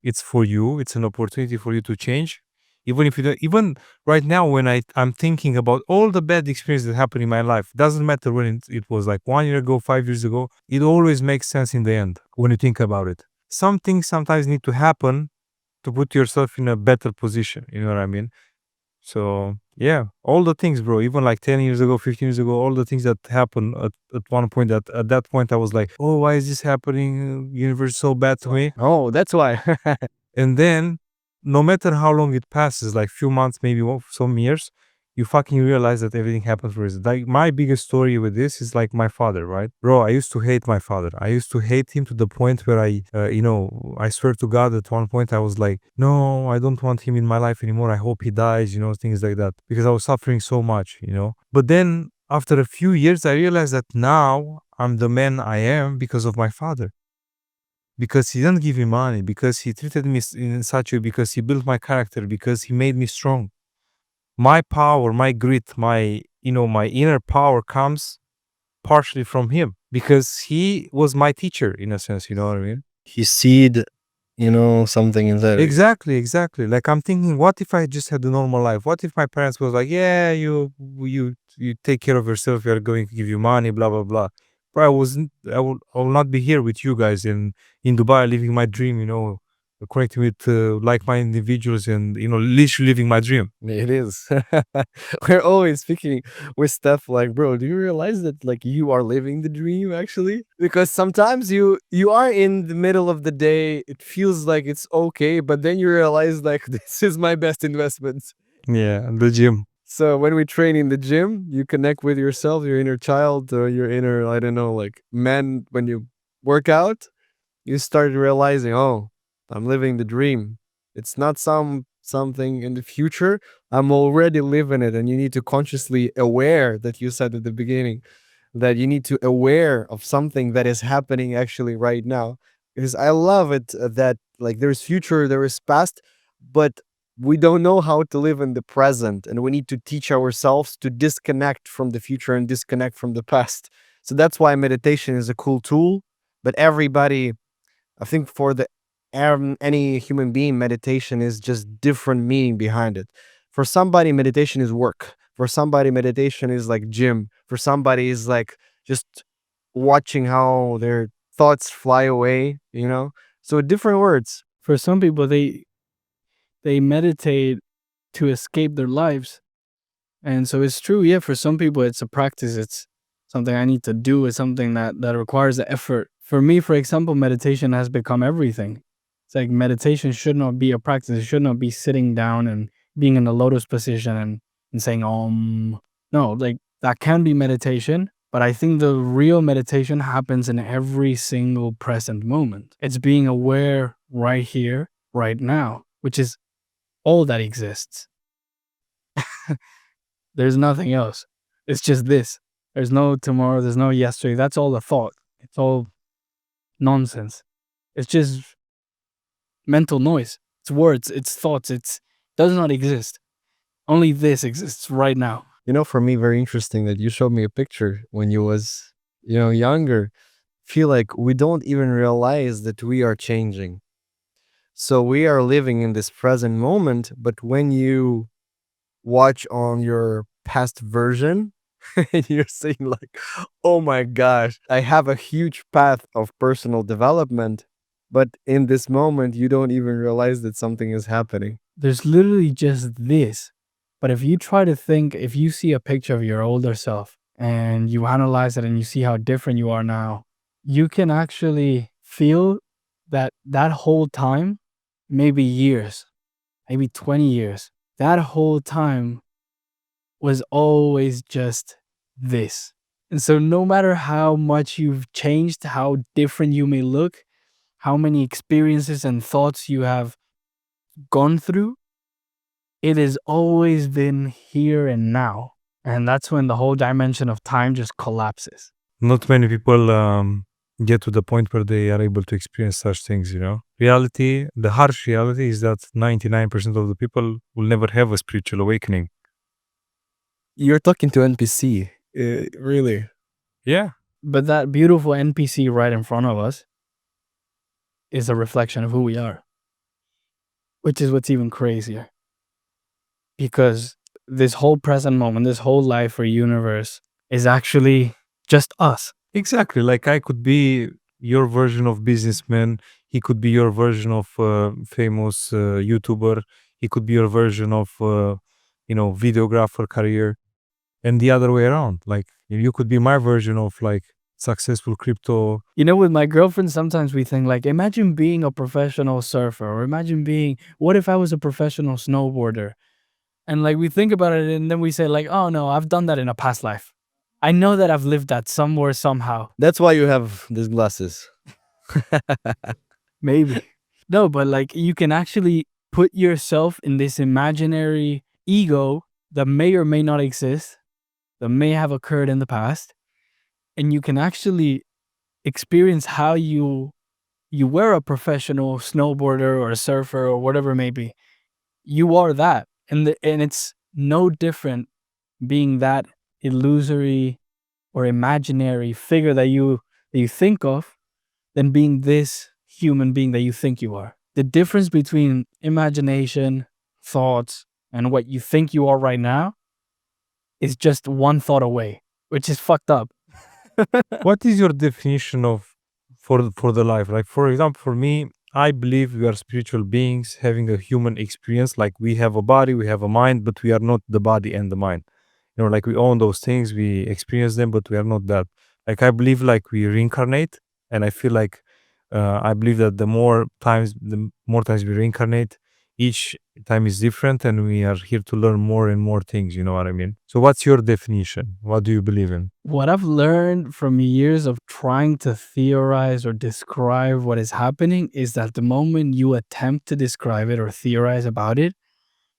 it's for you. It's an opportunity for you to change. Even if you don't, even right now when I'm thinking about all the bad experiences that happened in my life, doesn't matter when it was like 1 year ago, 5 years ago, it always makes sense in the end when you think about it. Some things sometimes need to happen to put yourself in a better position. You know what I mean? So yeah, all the things, bro, even like 10 years ago, 15 years ago, all the things that happened at one point, that at that point I was like, oh, why is this happening? Universe is so bad to me. Oh, that's why. And then no matter how long it passes, like few months, maybe some years, you fucking realize that everything happens for a reason. Like my biggest story with this is like my father, right? Bro, I used to hate my father. I used to hate him to the point where I swear to God, at one point I was like, no, I don't want him in my life anymore. I hope he dies, things like that, because I was suffering so much. But then after a few years, I realized that now I'm the man I am because of my father. Because he didn't give me money, because he treated me in such a way, because he built my character, because he made me strong. My power, my grit, my inner power comes partially from him, because he was my teacher in a sense, you know what I mean? He seed, something inside. Exactly. Like I'm thinking, what if I just had a normal life? What if my parents was like, yeah, you take care of yourself, we are going to give you money, blah blah blah. But I will not be here with you guys in Dubai living my dream, connecting with like-minded individuals and literally living my dream. It is. We're always speaking with stuff like, bro, do you realize that like you are living the dream actually? Because sometimes you are in the middle of the day, it feels like it's okay, but then you realize like this is my best investment. Yeah, the gym. So when we train in the gym, you connect with yourself, your inner child, or your inner, I don't know, like man. When you work out, you start realizing, oh, I'm living the dream. It's not something in the future. I'm already living it, and you need to consciously aware that you said at the beginning that you need to aware of something that is happening actually right now. Because I love it that like there's future, there is past, but we don't know how to live in the present, and we need to teach ourselves to disconnect from the future and disconnect from the past. So that's why meditation is a cool tool. But everybody, I think for any human being, meditation is just different meaning behind it. For somebody, meditation is work. For somebody, meditation is like gym. For somebody, is like just watching how their thoughts fly away. So different words. For some people, they meditate to escape their lives. And so it's true, yeah, for some people it's a practice, it's something I need to do, it's something that requires the effort. For me, for example, meditation has become everything. It's like meditation should not be a practice. It should not be sitting down and being in a lotus position and saying no, like that can be meditation, but I think the real meditation happens in every single present moment. It's being aware right here, right now, which is all that exists. There's nothing else. It's just this. There's no tomorrow, there's no yesterday. That's all a thought. It's all nonsense. It's just mental noise. It's words, it's thoughts, it does not exist. Only this exists right now. For me, very interesting that you showed me a picture when you was, younger. Feel like we don't even realize that we are changing. So we are living in this present moment, but when you watch on your past version and you're saying like, oh my gosh, I have a huge path of personal development, but in this moment you don't even realize that something is happening. There's literally just this. But if you try to think, if you see a picture of your older self and you analyze it and you see how different you are now, you can actually feel that whole time, maybe years, maybe 20 years, that whole time was always just this. And so no matter how much you've changed, how different you may look, how many experiences and thoughts you have gone through, it has always been here and now. And that's when the whole dimension of time just collapses. Not many people get to the point where they are able to experience such things, Reality, the harsh reality is that 99% of the people will never have a spiritual awakening. You're talking to NPC, really. Yeah. But that beautiful NPC right in front of us is a reflection of who we are, which is what's even crazier. Because this whole present moment, this whole life or universe is actually just us. Exactly. Like I could be your version of businessman. He could be your version of famous YouTuber. He could be your version of, videographer career, and the other way around. Like you could be my version of like successful crypto. With my girlfriend, sometimes we think like, imagine being a professional surfer, or imagine what if I was a professional snowboarder? And like we think about it and then we say like, oh no, I've done that in a past life. I know that I've lived that somewhere, somehow. That's why you have these glasses. Maybe. No, but like you can actually put yourself in this imaginary ego that may or may not exist, that may have occurred in the past. And you can actually experience how you were a professional snowboarder or a surfer or whatever it may be. You are that. And it's no different being that illusory or imaginary figure that you think of than being this human being that you think you are. The difference between imagination, thoughts, and what you think you are right now is just one thought away, which is fucked up. What is your definition of for the life? Like for example, for me, I believe we are spiritual beings having a human experience. Like we have a body, we have a mind, but we are not the body and the mind. Like we own those things, we experience them, but we are not that. Like I believe like we reincarnate, and I feel like I believe that the more times we reincarnate, each time is different, and we are here to learn more and more things. You know what I mean? So what's your definition? What do you believe in? What I've learned from years of trying to theorize or describe what is happening is that the moment you attempt to describe it or theorize about it,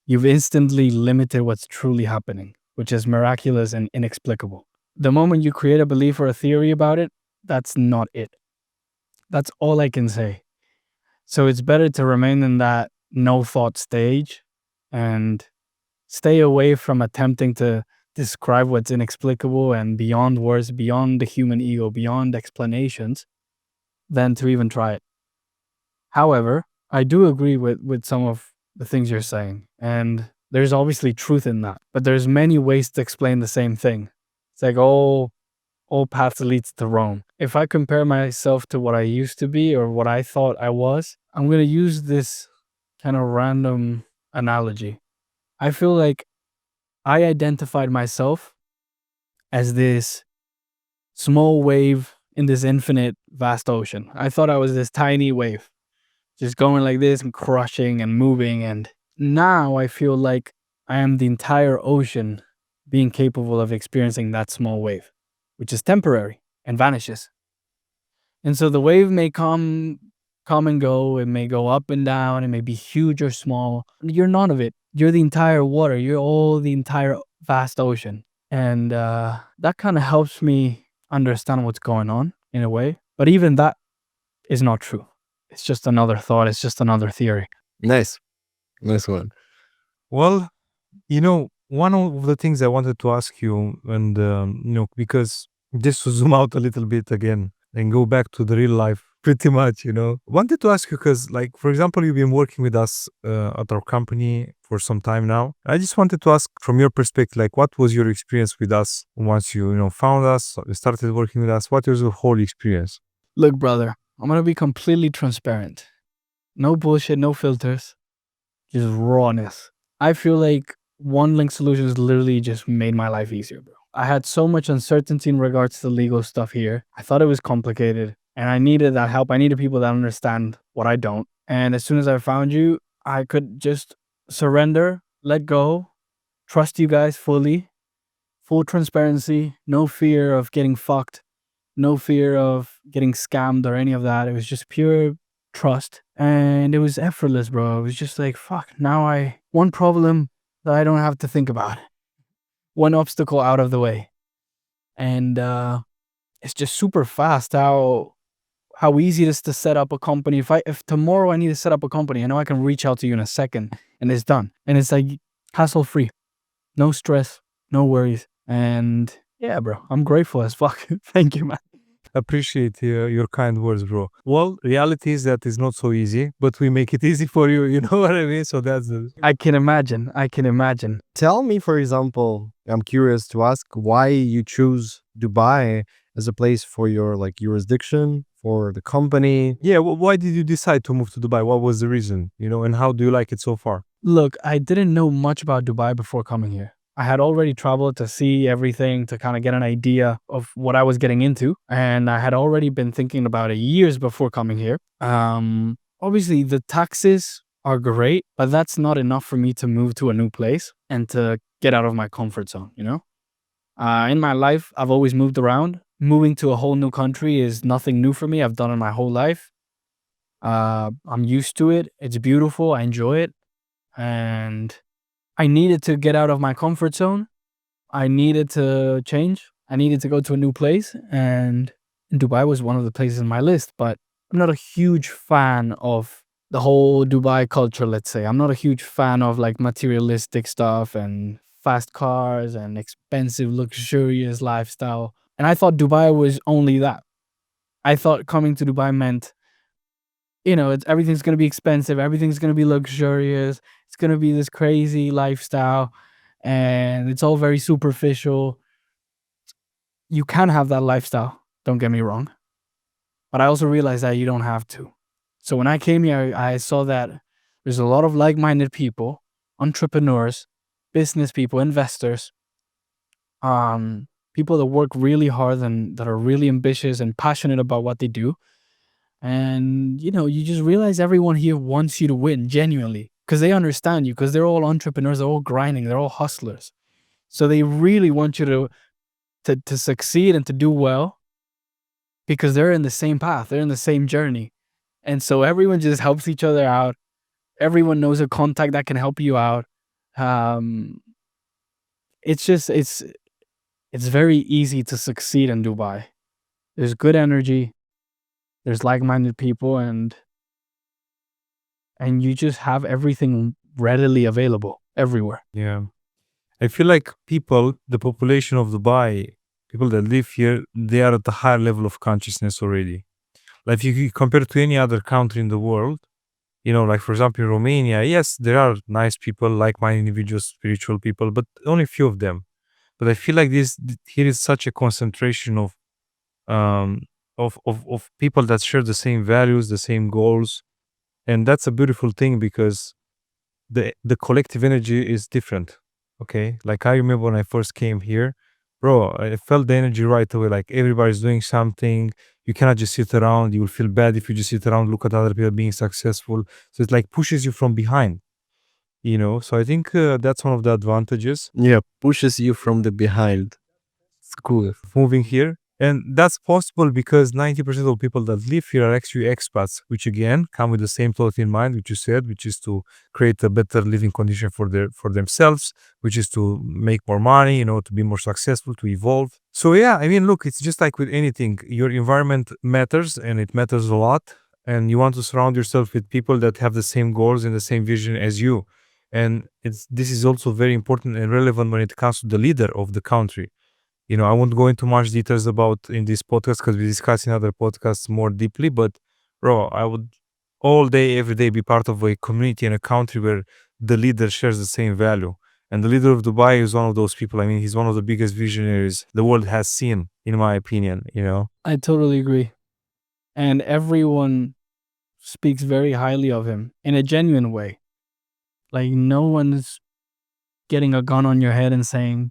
you've instantly limited what's truly happening, which is miraculous and inexplicable. The moment you create a belief or a theory about it, that's not it. That's all I can say. So it's better to remain in that no thought stage and stay away from attempting to describe what's inexplicable and beyond words, beyond the human ego, beyond explanations, than to even try it. However, I do agree with some of the things you're saying, and there's obviously truth in that, but there's many ways to explain the same thing. It's like all paths leads to Rome. If I compare myself to what I used to be or what I thought I was, I'm going to use this kind of random analogy. I feel like I identified myself as this small wave in this infinite vast ocean. I thought I was this tiny wave, just going like this and crushing and moving. And now I feel like I am the entire ocean being capable of experiencing that small wave, which is temporary and vanishes. And so the wave may come and go. It may go up and down. It may be huge or small. You're none of it. You're the entire water. You're all the entire vast ocean. And that kind of helps me understand what's going on in a way. But even that is not true. It's just another thought. It's just another theory. Nice one. Well, one of the things I wanted to ask you, and because just to zoom out a little bit again and go back to the real life, pretty much, wanted to ask you because, like, for example, you've been working with us at our company for some time now. I just wanted to ask from your perspective, like, what was your experience with us once you found us, started working with us? What was your whole experience? Look, brother, I'm going to be completely transparent. No bullshit, no filters, just rawness. I feel like OneLink Solutions literally just made my life easier, bro. I had so much uncertainty in regards to legal stuff here. I thought it was complicated and I needed that help. I needed people that understand what I don't. And as soon as I found you, I could just surrender, let go, trust you guys fully, full transparency, no fear of getting fucked, no fear of getting scammed or any of that. It was just pure trust and it was effortless, bro. It was just like, fuck, now one problem that I don't have to think about, one obstacle out of the way. And it's just super fast how easy it is to set up a company. If tomorrow I need to set up a company, I know I can reach out to you in a second and it's done. And it's like hassle free, no stress, no worries. And Yeah, bro. I'm grateful as fuck. Thank you, man. Appreciate your kind words, bro. Well, reality is that it's not so easy, but we make it easy for you. You know what I mean? So that's the. I can imagine. I can imagine. Tell me, for example, I'm curious to ask why you choose Dubai as a place for your like jurisdiction, for the company. Yeah, why did you decide to move to Dubai? What was the reason? And how do you like it so far? Look, I didn't know much about Dubai before coming here. I had already traveled to see everything, to kind of get an idea of what I was getting into. And I had already been thinking about it years before coming here. Obviously, the taxes are great, but that's not enough for me to move to a new place and to get out of my comfort zone, In my life, I've always moved around. Moving to a whole new country is nothing new for me. I've done it my whole life. I'm used to it. It's beautiful. I enjoy it. And I needed to get out of my comfort zone. I needed to change. I needed to go to a new place. And Dubai was one of the places in my list. But I'm not a huge fan of the whole Dubai culture, let's say. I'm not a huge fan of like materialistic stuff and fast cars and expensive, luxurious lifestyle. And I thought Dubai was only that. I thought coming to Dubai meant, everything's going to be expensive. Everything's going to be luxurious. It's going to be this crazy lifestyle. And it's all very superficial. You can have that lifestyle. Don't get me wrong. But I also realized that you don't have to. So when I came here, I saw that there's a lot of like-minded people, entrepreneurs, business people, investors, people that work really hard and that are really ambitious and passionate about what they do. And, you just realize everyone here wants you to win genuinely because they understand you, because they're all entrepreneurs, they're all grinding, they're all hustlers. So they really want you to succeed and to do well because they're in the same path, they're in the same journey. And so everyone just helps each other out. Everyone knows a contact that can help you out. It's very easy to succeed in Dubai. There's good energy. There's like-minded people, and you just have everything readily available everywhere. Yeah. I feel like the population of Dubai, people that live here, they are at a higher level of consciousness already. Like if you compare to any other country in the world, like for example, in Romania, yes, there are nice people, like-minded individuals, spiritual people, but only a few of them. But I feel like here is such a concentration of people that share the same values, the same goals. And that's a beautiful thing because the collective energy is different. Okay. Like I remember when I first came here, bro, I felt the energy right away. Like everybody's doing something. You cannot just sit around. You will feel bad if you just sit around, look at other people being successful. So it like pushes you from behind, So I think that's one of the advantages. Yeah, pushes you from the behind. It's cool. Moving here. And that's possible because 90% of people that live here are actually expats, which again come with the same thought in mind, which you said, which is to create a better living condition for themselves, which is to make more money, to be more successful, to evolve. So yeah, I mean, look, it's just like with anything. Your environment matters and it matters a lot. And you want to surround yourself with people that have the same goals and the same vision as you. And this is also very important and relevant when it comes to the leader of the country. I won't go into much details about in this podcast because we discuss in other podcasts more deeply, but bro, I would all day, every day be part of a community and a country where the leader shares the same value. And the leader of Dubai is one of those people. I mean, he's one of the biggest visionaries the world has seen, in my opinion, I totally agree. And everyone speaks very highly of him in a genuine way. Like no one's getting a gun on your head and saying,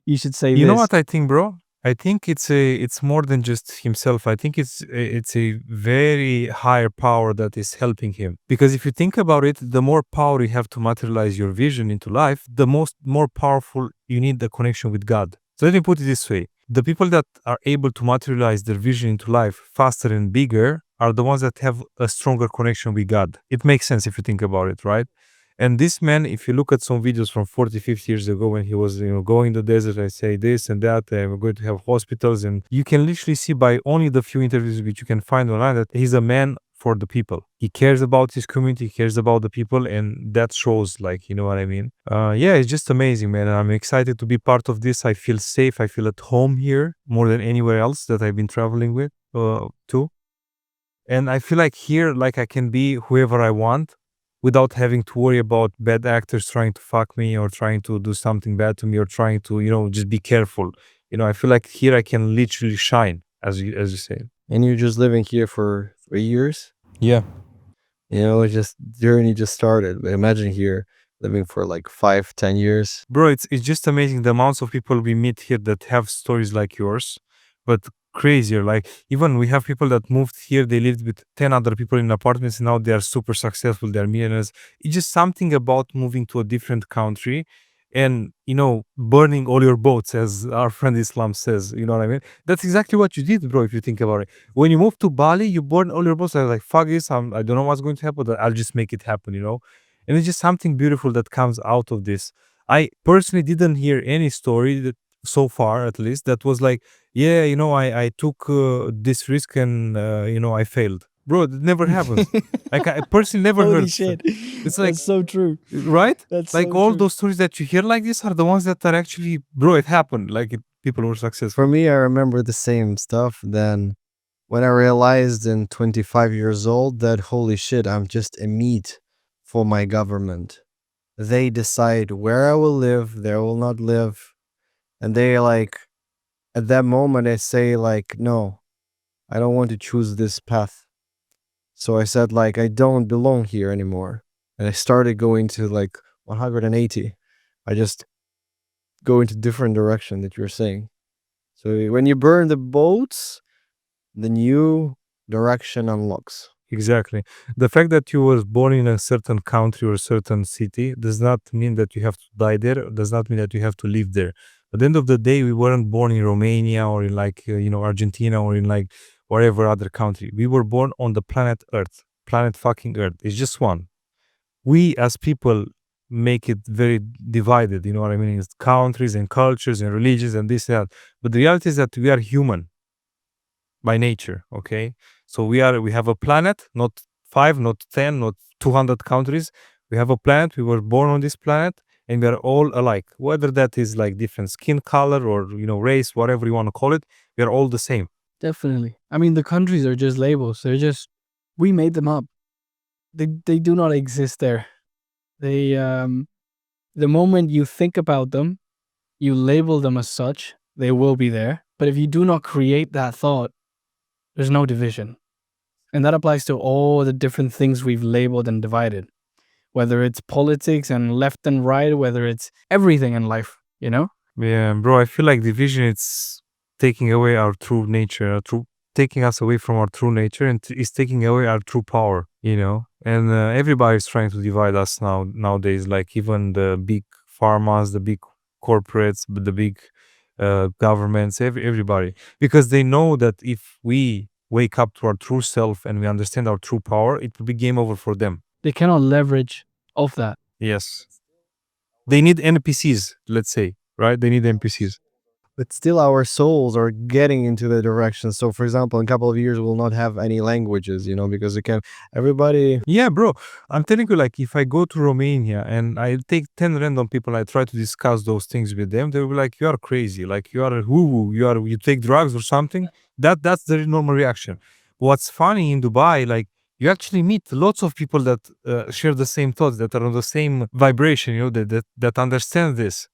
you should say this. You know what I think, bro? I think it's more than just himself. I think it's a very higher power that is helping him. Because if you think about it, the more power you have to materialize your vision into life, the more powerful you need the connection with God. So let me put it this way. The people that are able to materialize their vision into life faster and bigger are the ones that have a stronger connection with God. It makes sense if you think about it, right? And this man, if you look at some videos from 40, 50 years ago when he was, going in the desert, I say this and that, we're going to have hospitals. And you can literally see by only the few interviews which you can find online that he's a man for the people. He cares about his community, he cares about the people, and that shows, like, you know what I mean? Yeah, it's just amazing, man. I'm excited to be part of this. I feel safe. I feel at home here more than anywhere else that I've been traveling with to. And I feel like here, like, I can be whoever I want without having to worry about bad actors trying to fuck me or trying to do something bad to me or trying to, just be careful. I feel like here I can literally shine, as you say. And you're just living here for 3 years? Yeah. It's just journey just started. But imagine here living for like 5-10 years. Bro, it's just amazing the amounts of people we meet here that have stories like yours, but crazier. Like, even we have people that moved here, they lived with 10 other people in apartments, and now they are super successful, they're millionaires. It's just something about moving to a different country and, burning all your boats, as our friend Islam says. You know what I mean? That's exactly what you did, bro, if you think about it. When you moved to Bali, you burned all your boats. I was like, fuck this, I don't know what's going to happen, but I'll just make it happen, And it's just something beautiful that comes out of this. I personally didn't hear any story that, so far at least, that was like, yeah, I took this risk and, I failed. Bro, that never happens. Like, I personally never Holy heard. shit. It's like, That's so true. right? That's Like, so all true. those stories that you hear like this are the ones that are actually, bro, it happened. Like, people were successful. For me, I remember the same stuff. Then when I realized in 25 years old that, holy shit, I'm just a meat for my government. They decide where I will live, there I will not live. And they like, at that moment, I say like, no, I don't want to choose this path. So I said like, I don't belong here anymore. And I started going to like 180. I just go into different direction that you're saying. So when you burn the boats, the new direction unlocks. Exactly. The fact that you were born in a certain country or a certain city does not mean that you have to die there, does not mean that you have to live there. At the end of the day, we weren't born in Romania or in like, Argentina or in like whatever other country. We were born on the planet Earth, planet fucking Earth. It's just one. We as people make it very divided, you know what I mean? It's countries and cultures and religions and this and that. But the reality is that we are human by nature, okay? So we have a planet, not 5, not 10, not 200 countries. We have a planet. We were born on this planet, and we are all alike. Whether that is like different skin color or race, whatever you want to call it, we are all the same. Definitely. I mean, the countries are just labels. We made them up. They do not exist there. They the moment you think about them, you label them as such, they will be there. But if you do not create that thought, there's no division. And that applies to all the different things we've labeled and divided, whether it's politics and left and right, whether it's everything in life, Yeah, bro, I feel like division, it's taking away our true nature, taking us away from our true nature, and it's taking away our true power, And everybody's trying to divide us nowadays, like even the big pharmas, the big corporates, the big governments, everybody, because they know that if we wake up to our true self and we understand our true power, it will be game over for them. They cannot leverage off that. Yes. They need NPCs, let's say, right? They need NPCs. But still our souls are getting into the direction. So for example, in a couple of years, we'll not have any languages, because everybody... Yeah, bro. I'm telling you, like, if I go to Romania and I take 10 random people, I try to discuss those things with them, they'll be like, you are crazy. Like, you are a woo-woo. You take drugs or something. That's the normal reaction. What's funny in Dubai, like, you actually meet lots of people that share the same thoughts, that are on the same vibration, that understand this.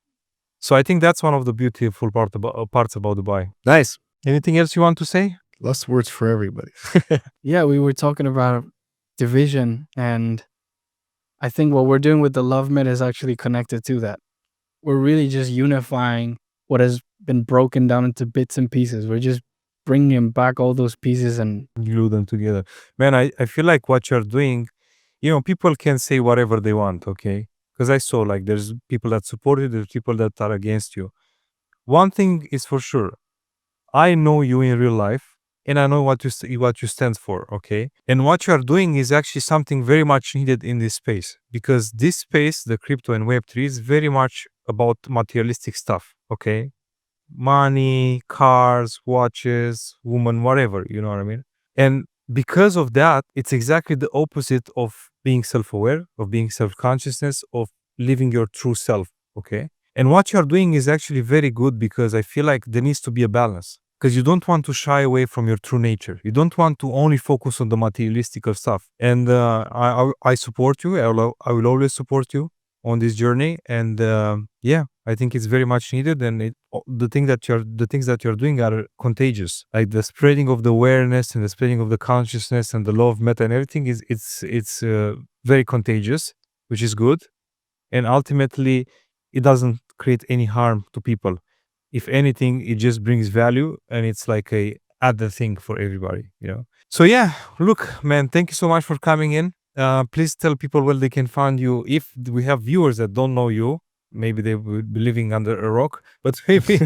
So I think that's one of the beautiful parts about Dubai. Nice. Anything else you want to say? Last words for everybody. Yeah, we were talking about division, and I think what we're doing with the Love Myth is actually connected to that. We're really just unifying what has been broken down into bits and pieces. We're just bringing back all those pieces and glue them together. Man, I feel like what you're doing, people can say whatever they want, okay? Because I saw, like, there's people that support you, there's people that are against you. One thing is for sure, I know you in real life, and I know what you stand for, okay? And what you are doing is actually something very much needed in this space, because this space, the crypto and Web3, is very much about materialistic stuff, okay? Money, cars, watches, women, whatever, you know what I mean? And because of that, it's exactly the opposite of being self-aware, of being self-consciousness, of living your true self. Okay. And what you're doing is actually very good, because I feel like there needs to be a balance, because you don't want to shy away from your true nature. You don't want to only focus on the materialistical stuff. And I support you. I will always support you on this journey. And yeah, I think it's very much needed. And the things that you're doing are contagious. Like the spreading of the awareness and the spreading of the consciousness and the law of meta and everything it's very contagious, which is good. And ultimately, it doesn't create any harm to people. If anything, it just brings value, and it's like a other thing for everybody, So yeah, look, man, thank you so much for coming in. Please tell people where they can find you. If we have viewers that don't know you, maybe they would be living under a rock, but maybe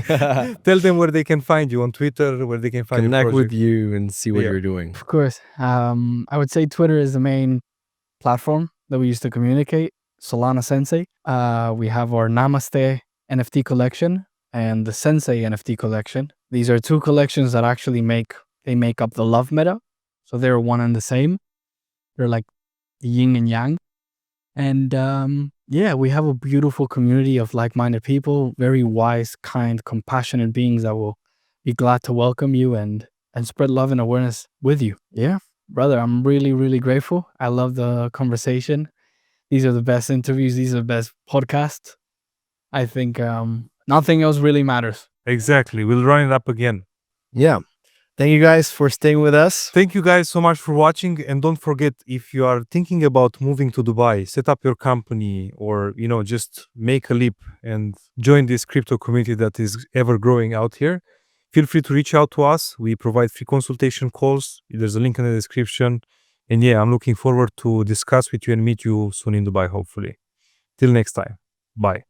tell them where they can find you on Twitter, where they can find Connect your with project. you and see what Yeah. you're doing. Of course. I would say Twitter is the main platform that we use to communicate. Solana Sensei. We have our Namaste NFT collection and the Sensei NFT collection. These are two collections that actually make up the love meta. So they're one and the same. They're like yin and yang. And yeah, we have a beautiful community of like-minded people, very wise, kind, compassionate beings that will be glad to welcome you and spread love and awareness with you. Yeah, brother, I'm really, really grateful. I love the conversation. These are the best interviews. These are the best podcasts. I think nothing else really matters. Exactly. We'll run it up again. Yeah. Thank you guys for staying with us. Thank you guys so much for watching. And don't forget, if you are thinking about moving to Dubai, set up your company, or, just make a leap and join this crypto community that is ever growing out here, feel free to reach out to us. We provide free consultation calls. There's a link in the description. And yeah, I'm looking forward to discuss with you and meet you soon in Dubai, hopefully. Till next time. Bye.